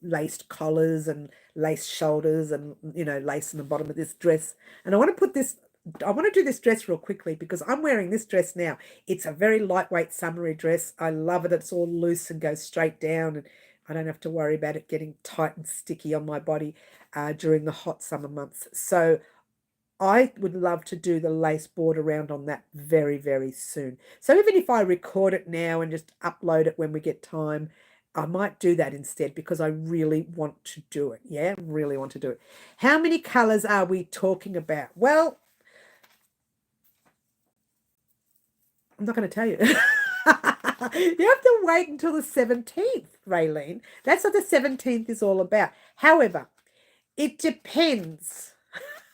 laced collars and lace shoulders and, lace in the bottom of this dress. And I want to do this dress real quickly because I'm wearing this dress now. It's a very lightweight summery dress. I love it. It's all loose and goes straight down, and I don't have to worry about it getting tight and sticky on my body during the hot summer months. So I would love to do the lace board around on that very, very soon. So even if I record it now and just upload it when we get time, I might do that instead because I really want to do it. Yeah, really want to do it. How many colors are we talking about? Well, I'm not going to tell you. You have to wait until the 17th, Raylene. That's what the 17th is all about. However, it depends.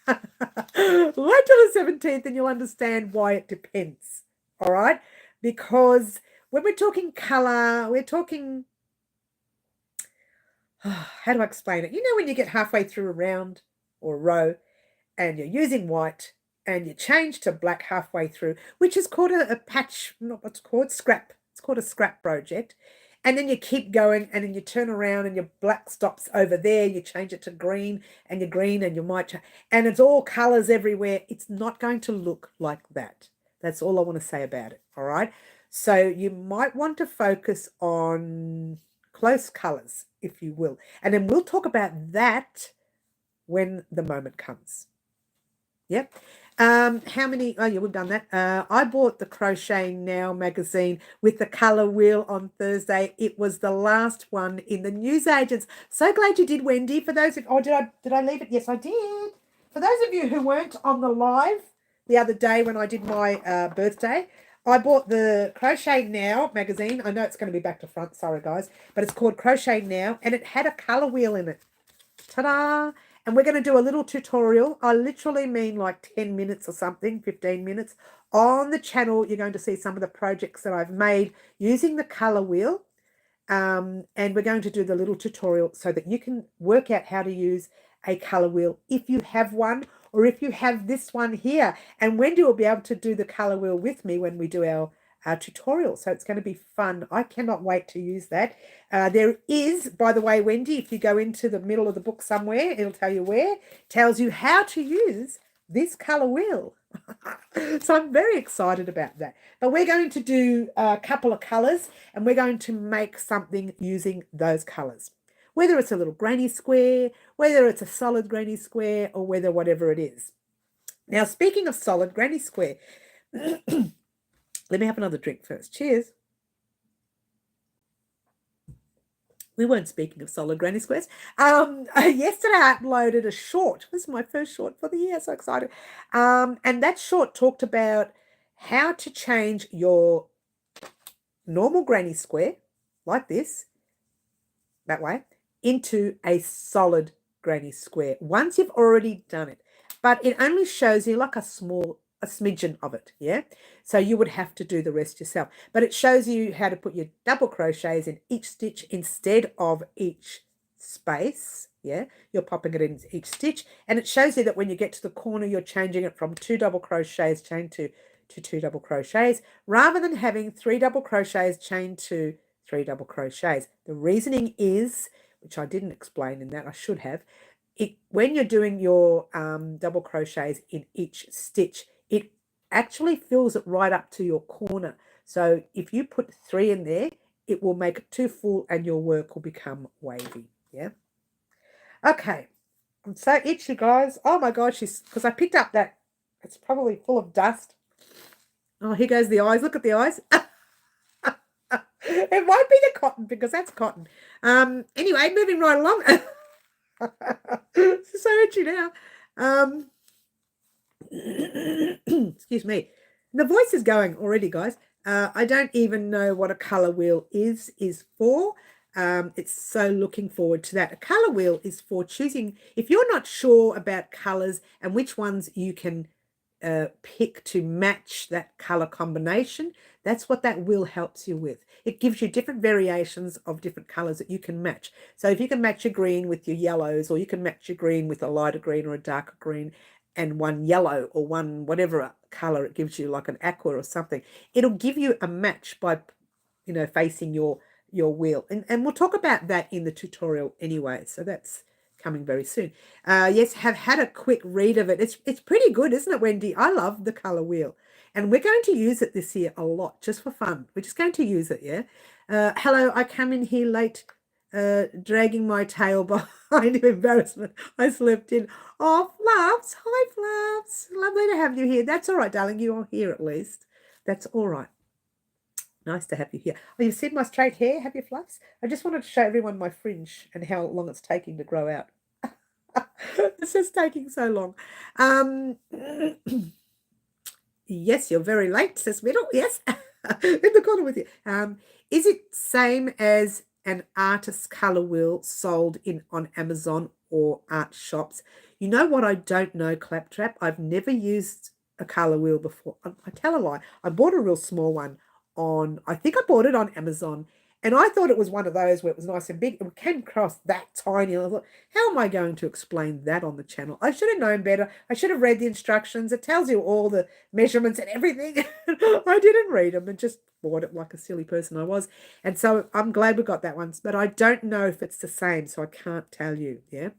Wait till the 17th and you'll understand why it depends. All right? Because when we're talking color, we're talking... how do I explain it? You know when you get halfway through a round or a row and you're using white and you change to black halfway through, which is called a patch, not what's called, scrap. It's called a scrap project. And then you keep going and then you turn around and your black stops over there. You change it to green and your green and you might, and it's all colors everywhere. It's not going to look like that. That's all I want to say about it. All right. So you might want to focus on close colors, if you will. And then we'll talk about that when the moment comes. Yep. How many? Oh, yeah, we've done that. I bought the Crochet Now magazine with the color wheel on Thursday. It was the last one in the newsagents. So glad you did, Wendy. For those of, oh, did I leave it? Yes, I did. For those of you who weren't on the live the other day when I did my birthday, I bought the Crochet Now magazine. I know it's going to be back to front. Sorry, guys. But it's called Crochet Now, and it had a color wheel in it. Ta-da! And we're going to do a little tutorial. I literally mean like 10 minutes or something, 15 minutes. On the channel, you're going to see some of the projects that I've made using the color wheel. And we're going to do the little tutorial so that you can work out how to use a color wheel if you have one, or if you have this one here. And Wendy will be able to do the color wheel with me when we do our tutorial. So it's going to be fun. I cannot wait to use that. There is, by the way, Wendy, if you go into the middle of the book somewhere, it'll tell you where, tells you how to use this color wheel. So I'm very excited about that. But we're going to do a couple of colors, and we're going to make something using those colors. Whether it's a little granny square, whether it's a solid granny square, or whether whatever it is. Now, speaking of solid granny square, let me have another drink first. Cheers. We weren't speaking of solid granny squares. Yesterday I uploaded a short. This is my first short for the year. So excited. And that short talked about how to change your normal granny square, like this, that way, into a solid granny square once you've already done it. But it only shows you like a smidgen of it, yeah? So you would have to do the rest yourself. But it shows you how to put your double crochets in each stitch instead of each space, yeah? You're popping it in each stitch. And it shows you that when you get to the corner, you're changing it from 2 double crochets chained to 2 double crochets, rather than having 3 double crochets chained to 3 double crochets. The reasoning is, which I didn't explain in that, I should have, when you're doing your double crochets in each stitch, it actually fills it right up to your corner. So if you put 3 in there, it will make it too full and your work will become wavy. Yeah. Okay. I'm so itchy, guys. Oh my gosh, because I picked up that. It's probably full of dust. Oh, here goes the eyes. Look at the eyes. It might be the cotton because that's cotton. Anyway, moving right along. It's so itchy now. Excuse me. The voice is going already, guys. I don't even know what a color wheel is for. It's so looking forward to that. A color wheel is for choosing, if you're not sure about colors and which ones you can pick to match that color combination, that's what that wheel helps you with. It gives you different variations of different colors that you can match. So if you can match your green with your yellows, or you can match your green with a lighter green or a darker green, and one yellow or one whatever color it gives you, like an aqua or something, it'll give you a match by, you know, facing your wheel. And we'll talk about that in the tutorial anyway. So that's coming very soon. Yes, have had a quick read of it. It's pretty good, isn't it, Wendy? I love the color wheel. And we're going to use it this year a lot, just for fun. We're just going to use it, yeah? Hello, I come in here late, dragging my tail behind in embarrassment. I slept in. Oh, Fluffs. Hi, Fluffs. Lovely to have you here. That's all right, darling. You are here at least. That's all right. Nice to have you here. Oh, you've seen my straight hair, have you, Fluffs? I just wanted to show everyone my fringe and how long it's taking to grow out. It's just taking so long. Yes, you're very late, says Beetle. Yes, in the corner with you. Is it same as an artist's color wheel sold on Amazon or art shops? You know what I don't know, Claptrap? I've never used a color wheel before. I tell a lie. I bought a real small one I think I bought it on Amazon, and I thought it was one of those where it was nice and big. It came across that tiny. And I thought, how am I going to explain that on the channel? I should have known better. I should have read the instructions. It tells you all the measurements and everything. I didn't read them and just bought it like a silly person I was. And so I'm glad we got that one. But I don't know if it's the same, so I can't tell you. Yeah.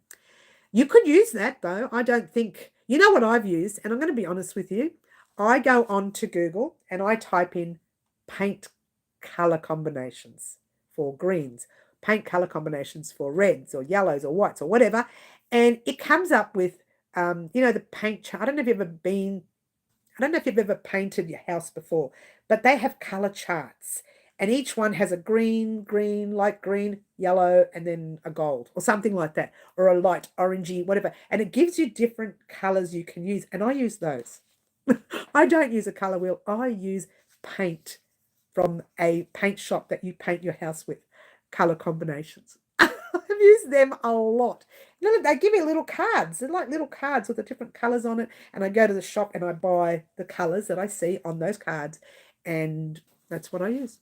You could use that, though. I don't think... You know what I've used? And I'm going to be honest with you. I go on to Google and I type in paint color combinations for greens, paint color combinations for reds or yellows or whites or whatever, and it comes up with you know, the paint chart. I don't know if you've ever painted your house before, but they have color charts, and each one has a green, light green, yellow, and then a gold or something like that, or a light orangey, whatever, and it gives you different colors you can use, and I use those. I don't use a color wheel. I use paint from a paint shop that you paint your house with, color combinations. I've used them a lot. They give me little cards. They're like little cards with the different colors on it. And I go to the shop and I buy the colors that I see on those cards. And that's what I use.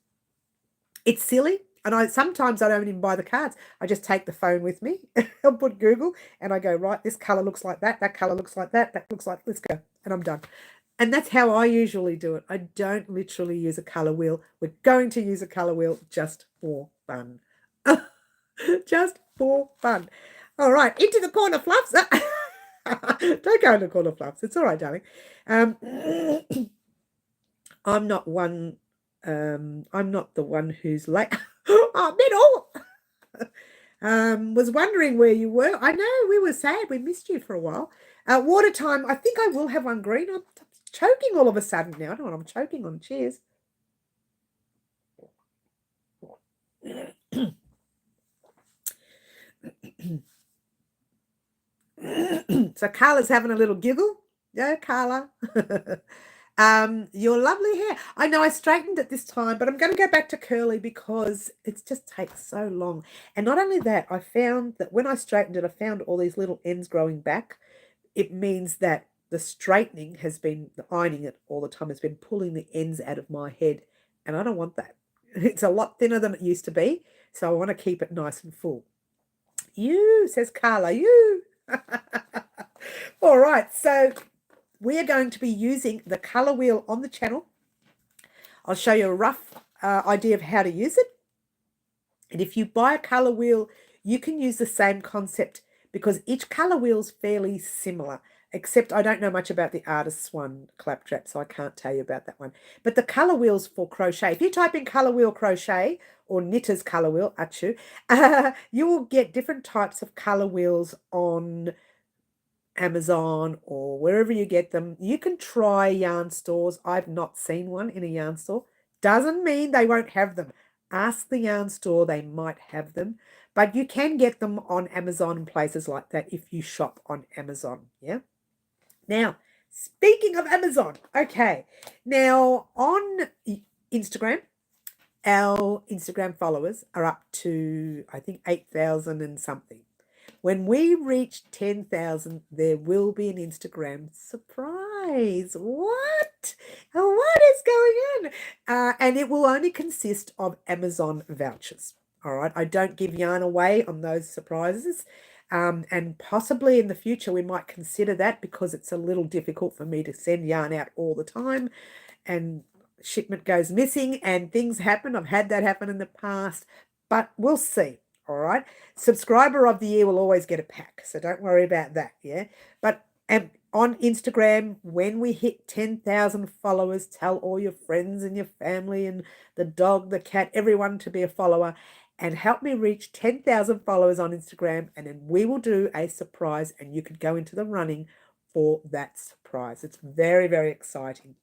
It's silly. And sometimes I don't even buy the cards. I just take the phone with me. I'll put Google and I go, right, this color looks like that. That color looks like that. That looks like, let's go. And I'm done. And that's how I usually do it. I don't literally use a colour wheel. We're going to use a colour wheel just for fun. Just for fun. All right, into the corner, Fluffs. Don't go into the corner, Fluffs. It's all right, darling. I'm not one. I'm not the one who's late. Oh, Middle. Was wondering where you were. I know we were sad. We missed you for a while. Water time. I think I will have one green. I'm choking all of a sudden now. I don't know what I'm choking on. Cheers. So Carla's having a little giggle. Yeah, Carla. Your lovely hair. I know I straightened it this time, but I'm going to go back to curly because it just takes so long. And not only that, I found that when I straightened it, I found all these little ends growing back. It means that the straightening has been, the ironing it all the time has been pulling the ends out of my head. And I don't want that. It's a lot thinner than it used to be. So I want to keep it nice and full. You, says Carla, you. All right, so we are going to be using the colour wheel on the channel. I'll show you a rough idea of how to use it. And if you buy a colour wheel, you can use the same concept because each colour wheel is fairly similar, except I don't know much about the artist's one, Claptrap, so I can't tell you about that one. But the colour wheels for crochet, if you type in colour wheel crochet or knitter's colour wheel, achu, you will get different types of colour wheels on Amazon or wherever you get them. You can try yarn stores. I've not seen one in a yarn store. Doesn't mean they won't have them. Ask the yarn store, they might have them. But you can get them on Amazon and places like that if you shop on Amazon. Yeah. Now, speaking of Amazon, okay. Now, on Instagram, our Instagram followers are up to, I think, 8,000 and something. When we reach 10,000, there will be an Instagram surprise. What? What is going on? And it will only consist of Amazon vouchers. All right. I don't give yarn away on those surprises. And possibly in the future, we might consider that because it's a little difficult for me to send yarn out all the time. And shipment goes missing and things happen. I've had that happen in the past, but we'll see. All right. Subscriber of the year will always get a pack. So don't worry about that. Yeah. But on Instagram, when we hit 10,000 followers, tell all your friends and your family and the dog, the cat, everyone to be a follower and help me reach 10,000 followers on Instagram. And then we will do a surprise and you could go into the running for that surprise. It's very, very exciting.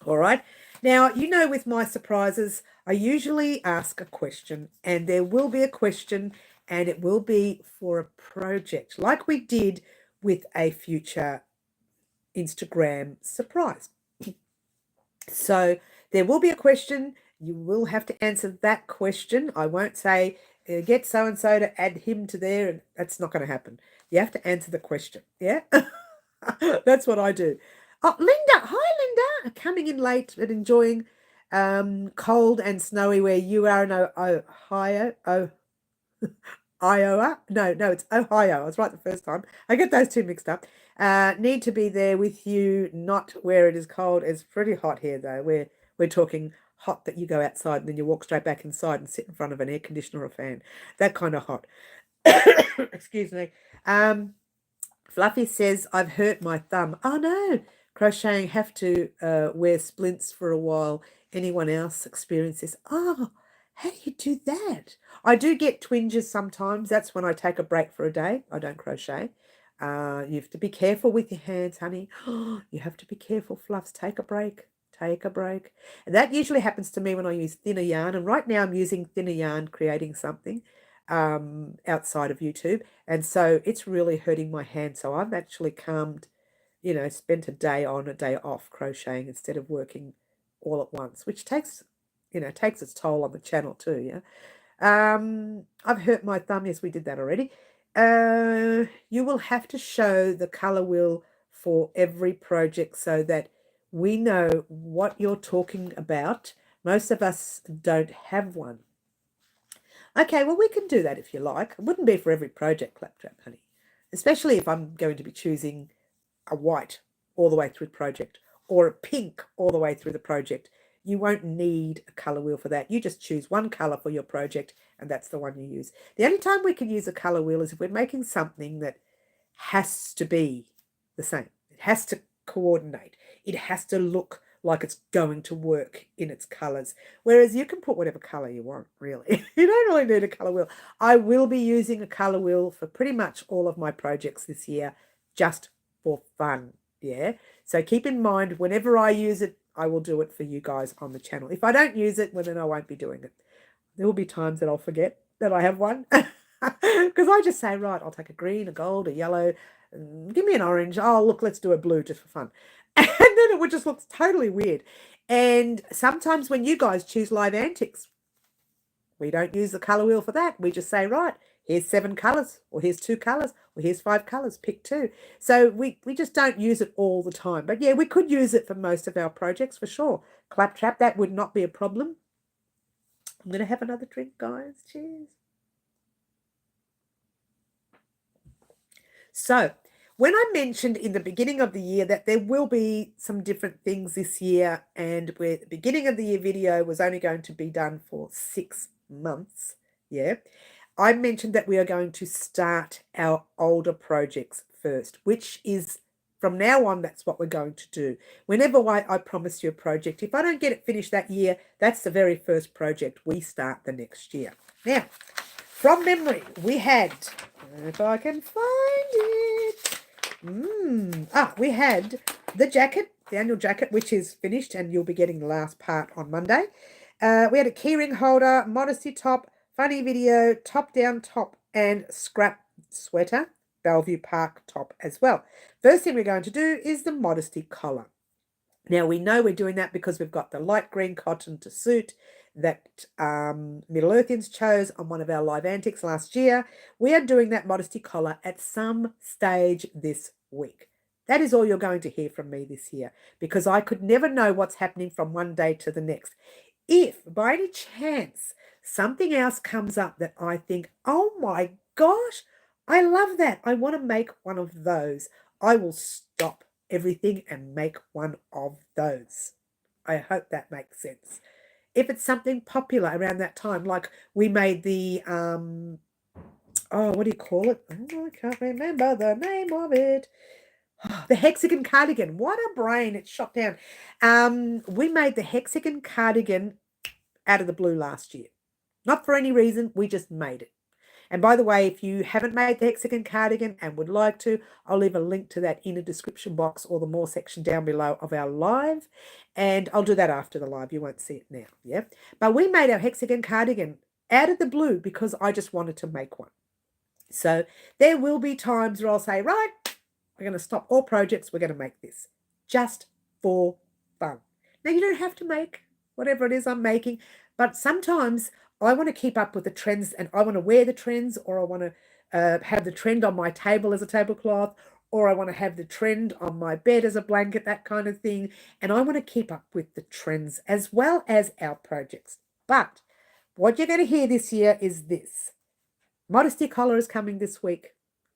All right. Now, you know, with my surprises, I usually ask a question and there will be a question and it will be for a project like we did with a future Instagram surprise. So there will be a question. You will have to answer that question. I won't say, get so-and-so to add him to there. That's not going to happen. You have to answer the question. Yeah. That's what I do. Oh, Linda. Hi, Linda. Coming in late but enjoying cold and snowy where you are in Ohio. Iowa. No, it's Ohio. I was right the first time. I get those two mixed up. Need to be there with you, not where it is cold. It's pretty hot here, though. We're talking hot that you go outside and then you walk straight back inside and sit in front of an air conditioner or a fan. That kind of hot. Excuse me. Fluffy says, I've hurt my thumb. Oh, no. Crocheting have to wear splints for a while. Anyone else experience this? Oh, how do you do that? I do get twinges sometimes. That's when I take a break for a day. I don't crochet. You have to be careful with your hands, honey. You have to be careful, Fluffs. Take a break. Take a break. And that usually happens to me when I use thinner yarn. And right now I'm using thinner yarn, creating something outside of YouTube. And so it's really hurting my hand. So I've actually spent a day on, a day off crocheting instead of working all at once, which takes its toll on the channel too. Yeah. I've hurt my thumb. Yes, we did that already. You will have to show the color wheel for every project so that we know what you're talking about. Most of us don't have one. Okay, well, we can do that if you like. It wouldn't be for every project, Claptrap, honey. Especially if I'm going to be choosing a white all the way through the project or a pink all the way through the project. You won't need a colour wheel for that. You just choose one colour for your project and that's the one you use. The only time we can use a colour wheel is if we're making something that has to be the same. It has to coordinate. It has to look like it's going to work in its colours. Whereas you can put whatever colour you want, really. You don't really need a colour wheel. I will be using a colour wheel for pretty much all of my projects this year, just for fun, yeah? So keep in mind, whenever I use it, I will do it for you guys on the channel. If I don't use it, well, then I won't be doing it. There will be times that I'll forget that I have one. Because I just say, right, I'll take a green, a gold, a yellow, give me an orange. Oh, look, let's do a blue just for fun. And then it would just look totally weird. And sometimes when you guys choose live antics, we don't use the colour wheel for that. We just say, right, here's 7 colours, or here's 2 colours, or here's 5 colours, pick 2. So we just don't use it all the time. But yeah, we could use it for most of our projects for sure. Claptrap, that would not be a problem. I'm going to have another drink, guys. Cheers. So when I mentioned in the beginning of the year that there will be some different things this year, and where the beginning of the year video was only going to be done for 6 months, yeah, I mentioned that we are going to start our older projects first, which is from now on, that's what we're going to do. Whenever I promise you a project, if I don't get it finished that year, that's the very first project we start the next year. Now, from memory, we had, if I can find it, we had the jacket, the annual jacket, which is finished, and you'll be getting the last part on Monday. We had a keyring holder, modesty top, funny video, top-down top, and scrap sweater, Bellevue Park top as well. First thing we're going to do is the modesty collar. Now, we know we're doing that because we've got the light green cotton to suit that Middle Earthians chose on one of our live antics last year. We are doing that modesty collar at some stage this week. That is all you're going to hear from me this year, because I could never know what's happening from one day to the next. If by any chance something else comes up that I think, oh my gosh, I love that, I want to make one of those, I will stop everything and make one of those. I hope that makes sense. If it's something popular around that time, like we made the what do you call it? Oh, I can't remember the name of it. The hexagon cardigan. What a brain, it's shot down. We made the hexagon cardigan out of the blue last year. Not for any reason, we just made it. And by the way, if you haven't made the hexagon cardigan and would like to, I'll leave a link to that in the description box or the more section down below of our live. And I'll do that after the live. You won't see it now, yeah? But we made our hexagon cardigan out of the blue because I just wanted to make one. So there will be times where I'll say, right, we're going to stop all projects. We're going to make this just for fun. Now, you don't have to make whatever it is I'm making, but sometimes I want to keep up with the trends and I want to wear the trends, or I want to have the trend on my table as a tablecloth, or I want to have the trend on my bed as a blanket, that kind of thing. And I want to keep up with the trends as well as our projects. But what you're going to hear this year is this. Modesty collar is coming this week,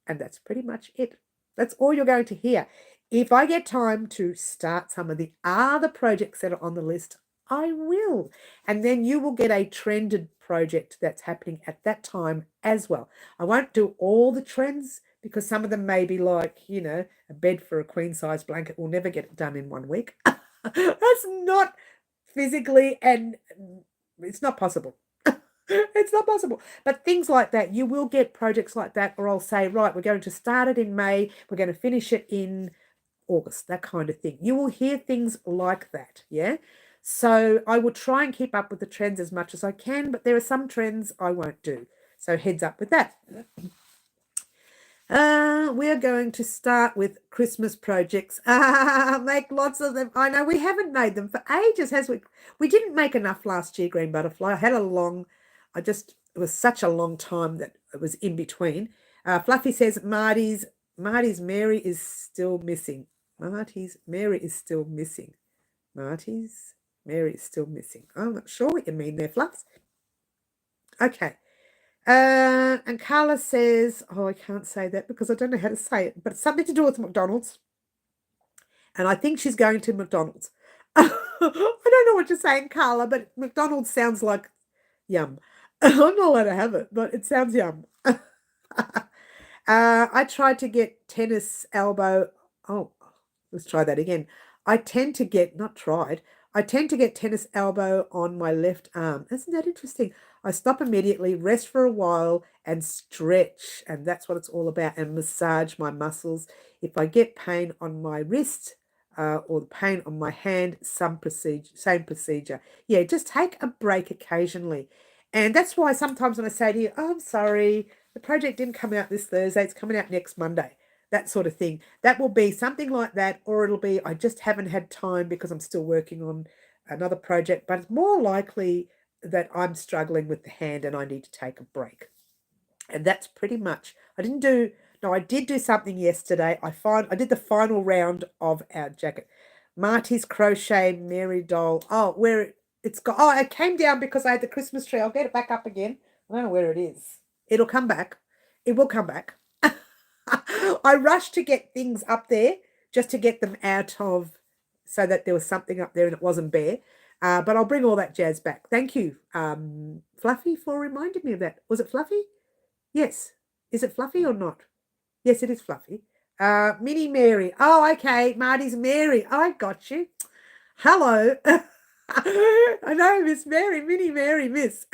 and that's pretty much it. That's all you're going to hear. If I get time to start some of the other projects that are on the list, I will. And then you will get a trended project that's happening at that time as well. I won't do all the trends because some of them may be like, you know, a bed for a queen size blanket will never get done in 1 week. That's not physically, and it's not possible. It's not possible. But things like that, you will get projects like that, or I'll say, right, we're going to start it in May, we're going to finish it in August, that kind of thing. You will hear things like that, yeah? So I will try and keep up with the trends as much as I can, but there are some trends I won't do. So heads up with that. We are going to start with Christmas projects. Make lots of them. I know we haven't made them for ages, has we? We didn't make enough last year, Green Butterfly. I had it was such a long time that it was in between. Fluffy says Marty's Mary is still missing. Marty's Mary is still missing. Marty's Mary is still missing. I'm not sure what you mean there, Fluffs. Okay. And Carla says, oh, I can't say that because I don't know how to say it, but it's something to do with McDonald's. and I think she's going to McDonald's. I don't know what you're saying, Carla, but McDonald's sounds like yum. I'm not allowed to have it, but it sounds yum. I tried to get tennis elbow. Oh, let's try that again. I tend to get, not tried, I tend to get tennis elbow on my left arm. Isn't that interesting? I stop immediately, rest for a while, and stretch. And that's what it's all about, and massage my muscles. If I get pain on my wrist or the pain on my hand, same procedure. Yeah, just take a break occasionally. And that's why sometimes when I say to you, oh, I'm sorry, the project didn't come out this Thursday, it's coming out next Monday, that sort of thing. That will be something like that, or it'll be, I just haven't had time because I'm still working on another project, but it's more likely that I'm struggling with the hand and I need to take a break. And that's pretty much, I did do something yesterday. I did the final round of our jacket. Marty's Crochet Mary Doll. Oh, it came down because I had the Christmas tree. I'll get it back up again. I don't know where it is. It'll come back. It will come back. I rushed to get things up there just to get them out of, so that there was something up there and it wasn't bare. But I'll bring all that jazz back. Thank you, Fluffy, for reminding me of that. Was it Fluffy? Yes. Is it Fluffy or not? Yes, it is Fluffy. Minnie Mary. Oh, okay. Marty's Mary. I got you. Hello. I know, Miss Mary. Minnie Mary, Miss.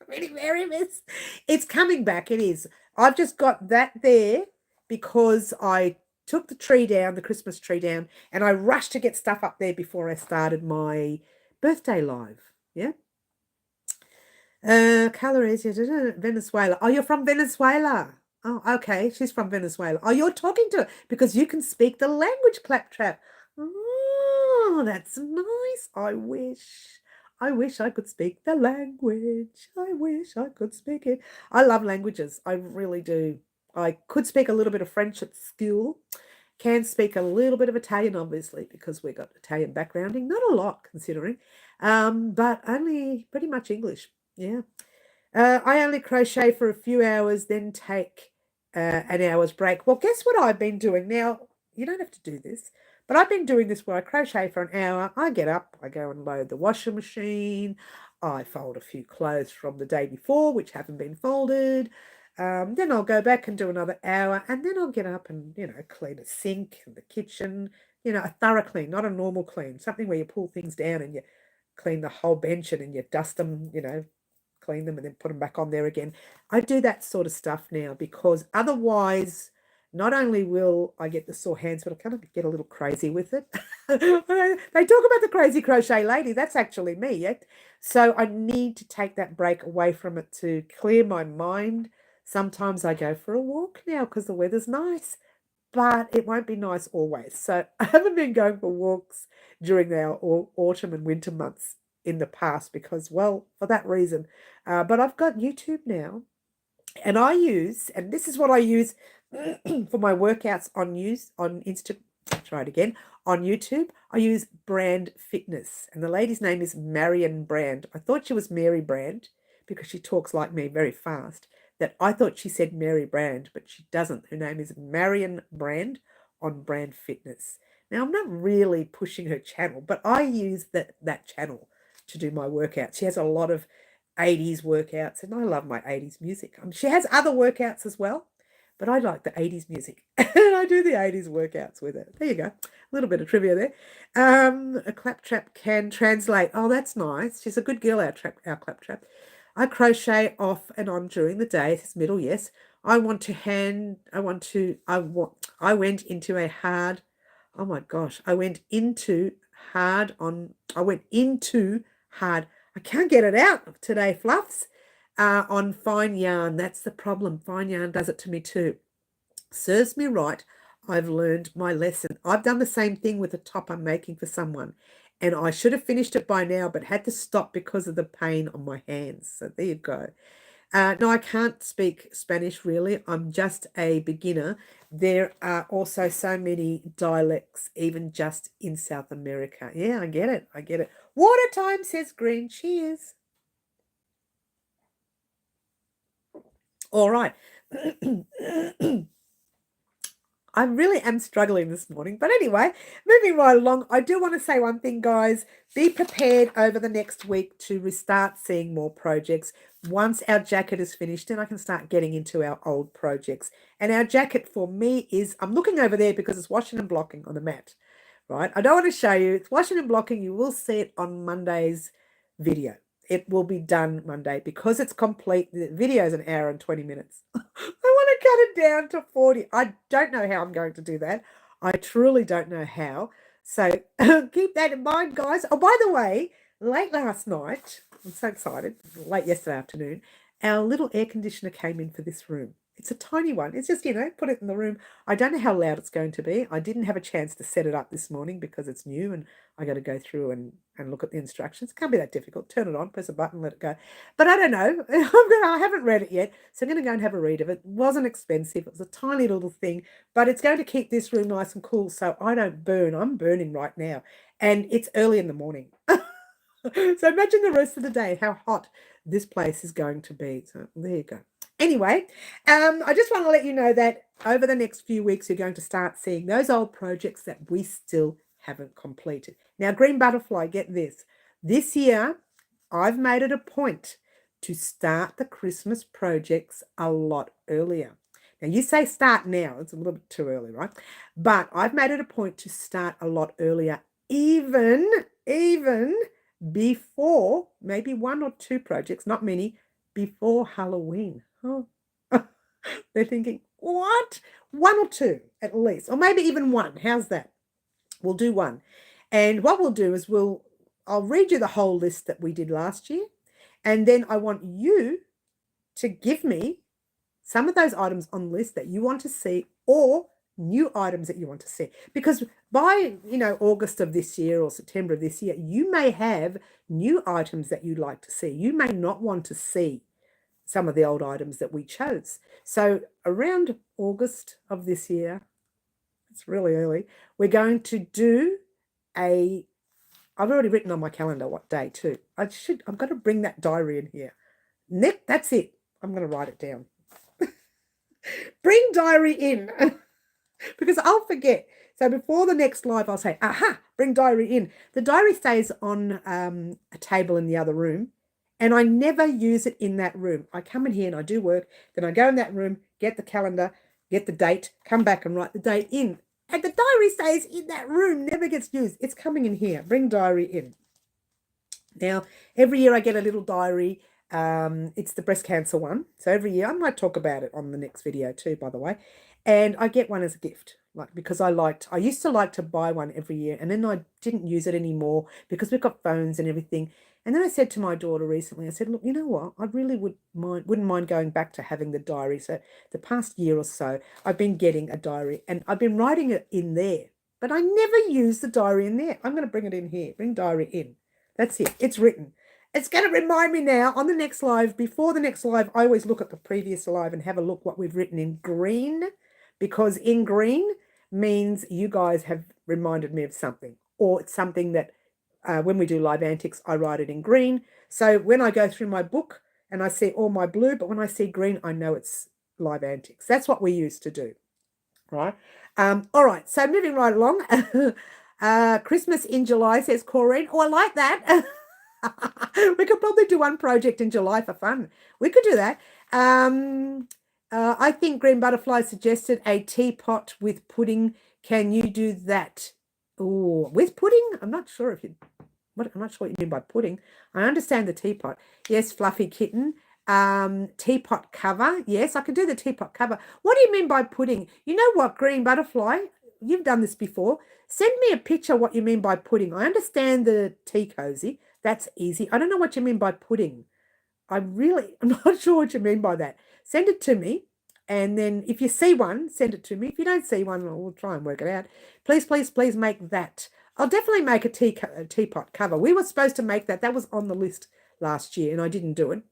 Minnie Mary, Miss. It's coming back. It is. I've just got that there because I took the tree down, the Christmas tree down, and I rushed to get stuff up there before I started my birthday live. Yeah. Color is Venezuela. Oh, you're from Venezuela. Oh, okay. She's from Venezuela. Oh, you're talking to her because you can speak the language, Claptrap. Oh, that's nice. I wish. I wish I could speak the language. I wish I could speak it. I love languages. I really do. I could speak a little bit of French at school. Can speak a little bit of Italian, obviously, because we got Italian backgrounding. Not a lot, considering, but only pretty much English. Yeah. I only crochet for a few hours, then take an hour's break. Well, guess what I've been doing now? You don't have to do this, but I've been doing this where I crochet for an hour. I get up, I go and load the washing machine. I fold a few clothes from the day before, which haven't been folded. Then I'll go back and do another hour, and then I'll get up and, clean a sink and the kitchen, a thorough clean, not a normal clean, something where you pull things down and you clean the whole bench and then you dust them, clean them and then put them back on there again. I do that sort of stuff now because otherwise, not only will I get the sore hands, but I kind of get a little crazy with it. They talk about the crazy crochet lady. That's actually me. Yeah? So I need to take that break away from it to clear my mind. Sometimes I go for a walk now because the weather's nice, but it won't be nice always. So I haven't been going for walks during the autumn and winter months in the past because, well, for that reason. But I've got YouTube now, and and this is what I use for my workouts on Instagram. Try it again. On YouTube, I use Brand Fitness, and the lady's name is Marion Brand. I thought she was Mary Brand because she talks like me very fast. That I thought she said Mary Brand, but she doesn't. Her name is Marion Brand on Brand Fitness. Now, I'm not really pushing her channel, but I use that channel to do my workouts. She has a lot of 80s workouts, and I love my 80s music. She has other workouts as well, but I like the 80s music, and I do the 80s workouts with it. There you go. A little bit of trivia there. A Claptrap can translate. Oh, that's nice. She's a good girl, our Claptrap. I crochet off and on during the day. It's middle, yes. I went into a hard, oh my gosh, I went into hard, I can't get it out today, Fluffs, on fine yarn. That's the problem. Fine yarn does it to me too. Serves me right. I've learned my lesson. I've done the same thing with a top I'm making for someone, and I should have finished it by now, but had to stop because of the pain on my hands. So there you go. No, I can't speak Spanish really. I'm just a beginner. There are also so many dialects, even just in South America. Yeah, I get it. I get it. Water time, says Green. Cheers. All right. I really am struggling this morning. But anyway, moving right along, I do want to say one thing, guys. Be prepared over the next week to restart seeing more projects. Once our jacket is finished, then I can start getting into our old projects. And our jacket for me is, I'm looking over there because it's washing and blocking on the mat, right? I don't want to show you. It's washing and blocking. You will see it on Monday's video. It will be done Monday because it's complete. The video is an hour and 20 minutes. I want to cut it down to 40. I don't know how I'm going to do that. I truly don't know how. So keep that in mind, guys. Oh, by the way, late last night, I'm so excited, late yesterday afternoon, our little air conditioner came in for this room. It's a tiny one. It's just, put it in the room. I don't know how loud it's going to be. I didn't have a chance to set it up this morning because it's new and I got to go through and look at the instructions. It can't be that difficult. Turn it on, press a button, let it go. But I don't know. I haven't read it yet, so I'm going to go and have a read of it. It wasn't expensive. It was a tiny little thing, but it's going to keep this room nice and cool so I don't burn. I'm burning right now, and it's early in the morning. So imagine the rest of the day, how hot this place is going to be. So there you go. Anyway, I just want to let you know that over the next few weeks, you're going to start seeing those old projects that we still haven't completed. Now, Green Butterfly, get this. This year, I've made it a point to start the Christmas projects a lot earlier. Now, you say start now. It's a little bit too early, right? But I've made it a point to start a lot earlier, even before maybe one or two projects, not many, before Halloween. Oh, they're thinking, what? One or two at least, or maybe even one. How's that? We'll do one. And what we'll do is I'll read you the whole list that we did last year. And then I want you to give me some of those items on the list that you want to see or new items that you want to see. Because by, August of this year or September of this year, you may have new items that you'd like to see. You may not want to see some of the old items that we chose. So around August of this year, it's really early, we're going to do I've already written on my calendar what day too. I've got to bring that diary in here. Nick, that's it. I'm going to write it down. Bring diary in because I'll forget. So before the next live, I'll say, aha, bring diary in. The diary stays on a table in the other room, and I never use it in that room. I come in here and I do work, then I go in that room, get the calendar, get the date, come back and write the date in. And the diary stays in that room, never gets used. It's coming in here. Bring diary in. Now, every year I get a little diary. It's the breast cancer one. So every year, I might talk about it on the next video too, by the way. And I get one as a gift, because I used to like to buy one every year, and then I didn't use it anymore because we've got phones and everything. And then I said to my daughter recently, I said, look, you know what? I really wouldn't mind going back to having the diary. So the past year or so, I've been getting a diary and I've been writing it in there, but I never use the diary in there. I'm going to bring it in here. Bring diary in. That's it. It's written. It's going to remind me now on the next live. Before the next live, I always look at the previous live and have a look what we've written in green, because in green means you guys have reminded me of something, or it's something that when we do live antics, I write it in green. So when I go through my book and I see all my blue, but when I see green, I know it's live antics. That's what we used to do, right? All right, so moving right along. Christmas in July, says Corrine. Oh, I like that. We could probably do one project in July for fun. We could do that. I think Green Butterfly suggested a teapot with pudding. Can you do that? Oh, with pudding? I'm not sure I'm not sure what you mean by pudding. I understand the teapot. Yes, Fluffy Kitten. Teapot cover. Yes, I can do the teapot cover. What do you mean by pudding? You know what, Green Butterfly? You've done this before. Send me a picture what you mean by pudding. I understand the tea cozy. That's easy. I don't know what you mean by pudding. I'm not sure what you mean by that. Send it to me. And then if you see one, send it to me. If you don't see one, we'll try and work it out. Please, please, please make that. I'll definitely make a teapot cover. We were supposed to make that. That was on the list last year, and I didn't do it.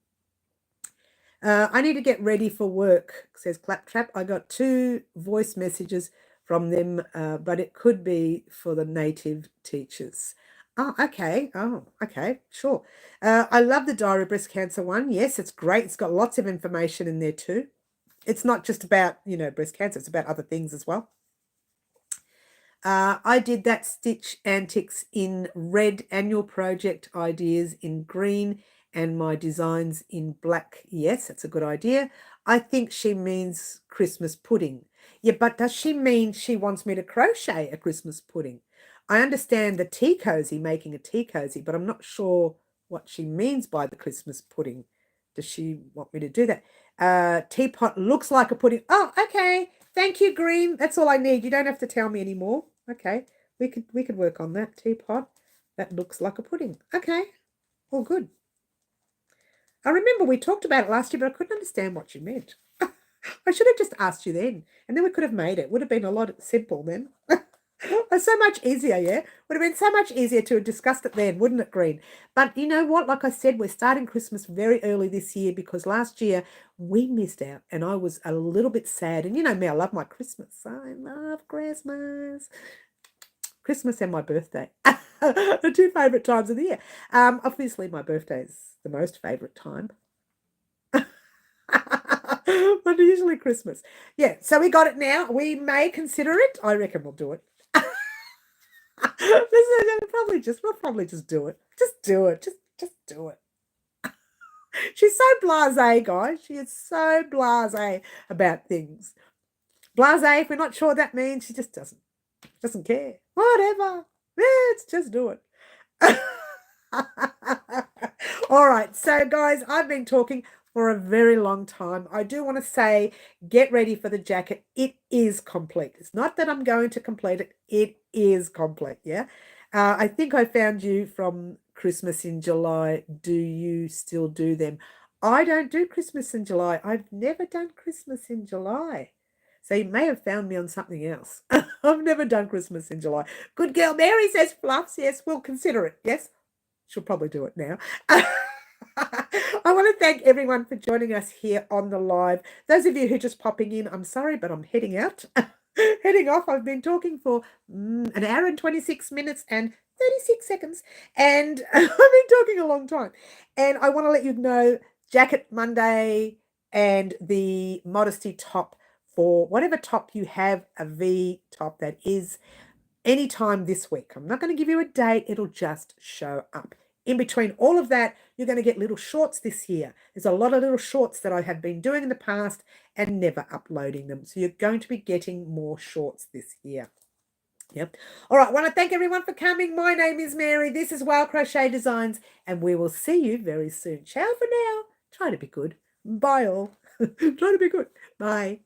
I need to get ready for work, says Claptrap. I got 2 voice messages from them, but it could be for the native teachers. Oh, okay. Oh, okay. Sure. I love the Diary of Breast Cancer one. Yes, it's great. It's got lots of information in there too. It's not just about, breast cancer. It's about other things as well. I did that Stitch Antics in red, annual project ideas in green, and my designs in black. Yes, that's a good idea. I think she means Christmas pudding. Yeah, but does she mean she wants me to crochet a Christmas pudding? I understand the tea cozy, making a tea cozy, but I'm not sure what she means by the Christmas pudding. Does she want me to do that? Teapot looks like a pudding. Oh, okay. Thank you, Green. That's all I need. You don't have to tell me anymore. Okay. We could work on that. Teapot that looks like a pudding. Okay. All good. I remember we talked about it last year, but I couldn't understand what you meant. I should have just asked you then, and then we could have made it. Would have been a lot simple then. It's so much easier, yeah? Would have been so much easier to have discussed it then, wouldn't it, Green? But you know what? Like I said, we're starting Christmas very early this year because last year we missed out and I was a little bit sad. And you know me, I love my Christmas. I love Christmas. Christmas and my birthday. The two favourite times of the year. Obviously, my birthday is the most favourite time. But usually Christmas. Yeah, so we got it now. We may consider it. I reckon we'll do it. We'll probably just do it. Just do it. Just do it. She's so blasé, guys. She is so blasé about things. Blasé, if we're not sure what that means, she just doesn't care. Whatever. Let's just do it. All right. So, guys, I've been talking for a very long time. I do want to say, get ready for the jacket. It is complete. It's not that I'm going to complete it. It is complete. Yeah. I think I found you from Christmas in July. Do you still do them? I don't do Christmas in July. I've never done Christmas in July. So you may have found me on something else. I've never done Christmas in July. Good girl. Mary says fluffs. Yes, we'll consider it. Yes, she'll probably do it now. I want to thank everyone for joining us here on the live. Those of you who are just popping in, I'm sorry, but I'm heading out. Heading off. I've been talking for an hour and 26 minutes and 36 seconds. And I've been talking a long time. And I want to let you know, Jacket Monday and the Modesty top for whatever top you have, a V top that is, anytime this week. I'm not going to give you a date. It'll just show up. In between all of that, you're going to get little shorts this year. There's a lot of little shorts that I have been doing in the past and never uploading them. So you're going to be getting more shorts this year. Yep. All right. I want to thank everyone for coming. My name is Mary. This is Wild Crochet Designs, and we will see you very soon. Ciao for now. Try to be good. Bye all. Try to be good. Bye.